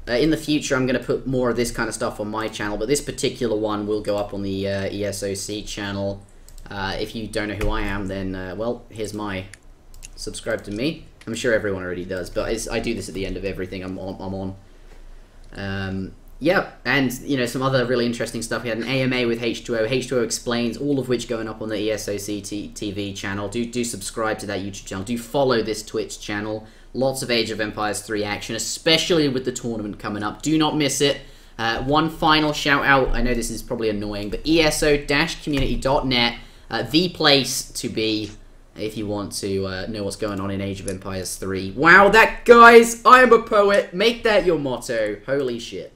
In the future, I'm going to put more of this kind of stuff on my channel, but this particular one will go up on the ESOC channel. If you don't know who I am, then, well, here's my... Subscribe to me. I'm sure everyone already does, but I do this at the end of everything I'm on. Yeah, and, you know, some other really interesting stuff. We had an AMA with H2O. H2O Explains, all of which going up on the ESOC TV channel. Do subscribe to that YouTube channel. Do follow this Twitch channel. Lots of Age of Empires 3 action, especially with the tournament coming up. Do not miss it. One final shout out. I know this is probably annoying, but ESO-community.net, the place to be if you want to know what's going on in Age of Empires 3. Wow, that, guys, I am a poet. Make that your motto. Holy shit.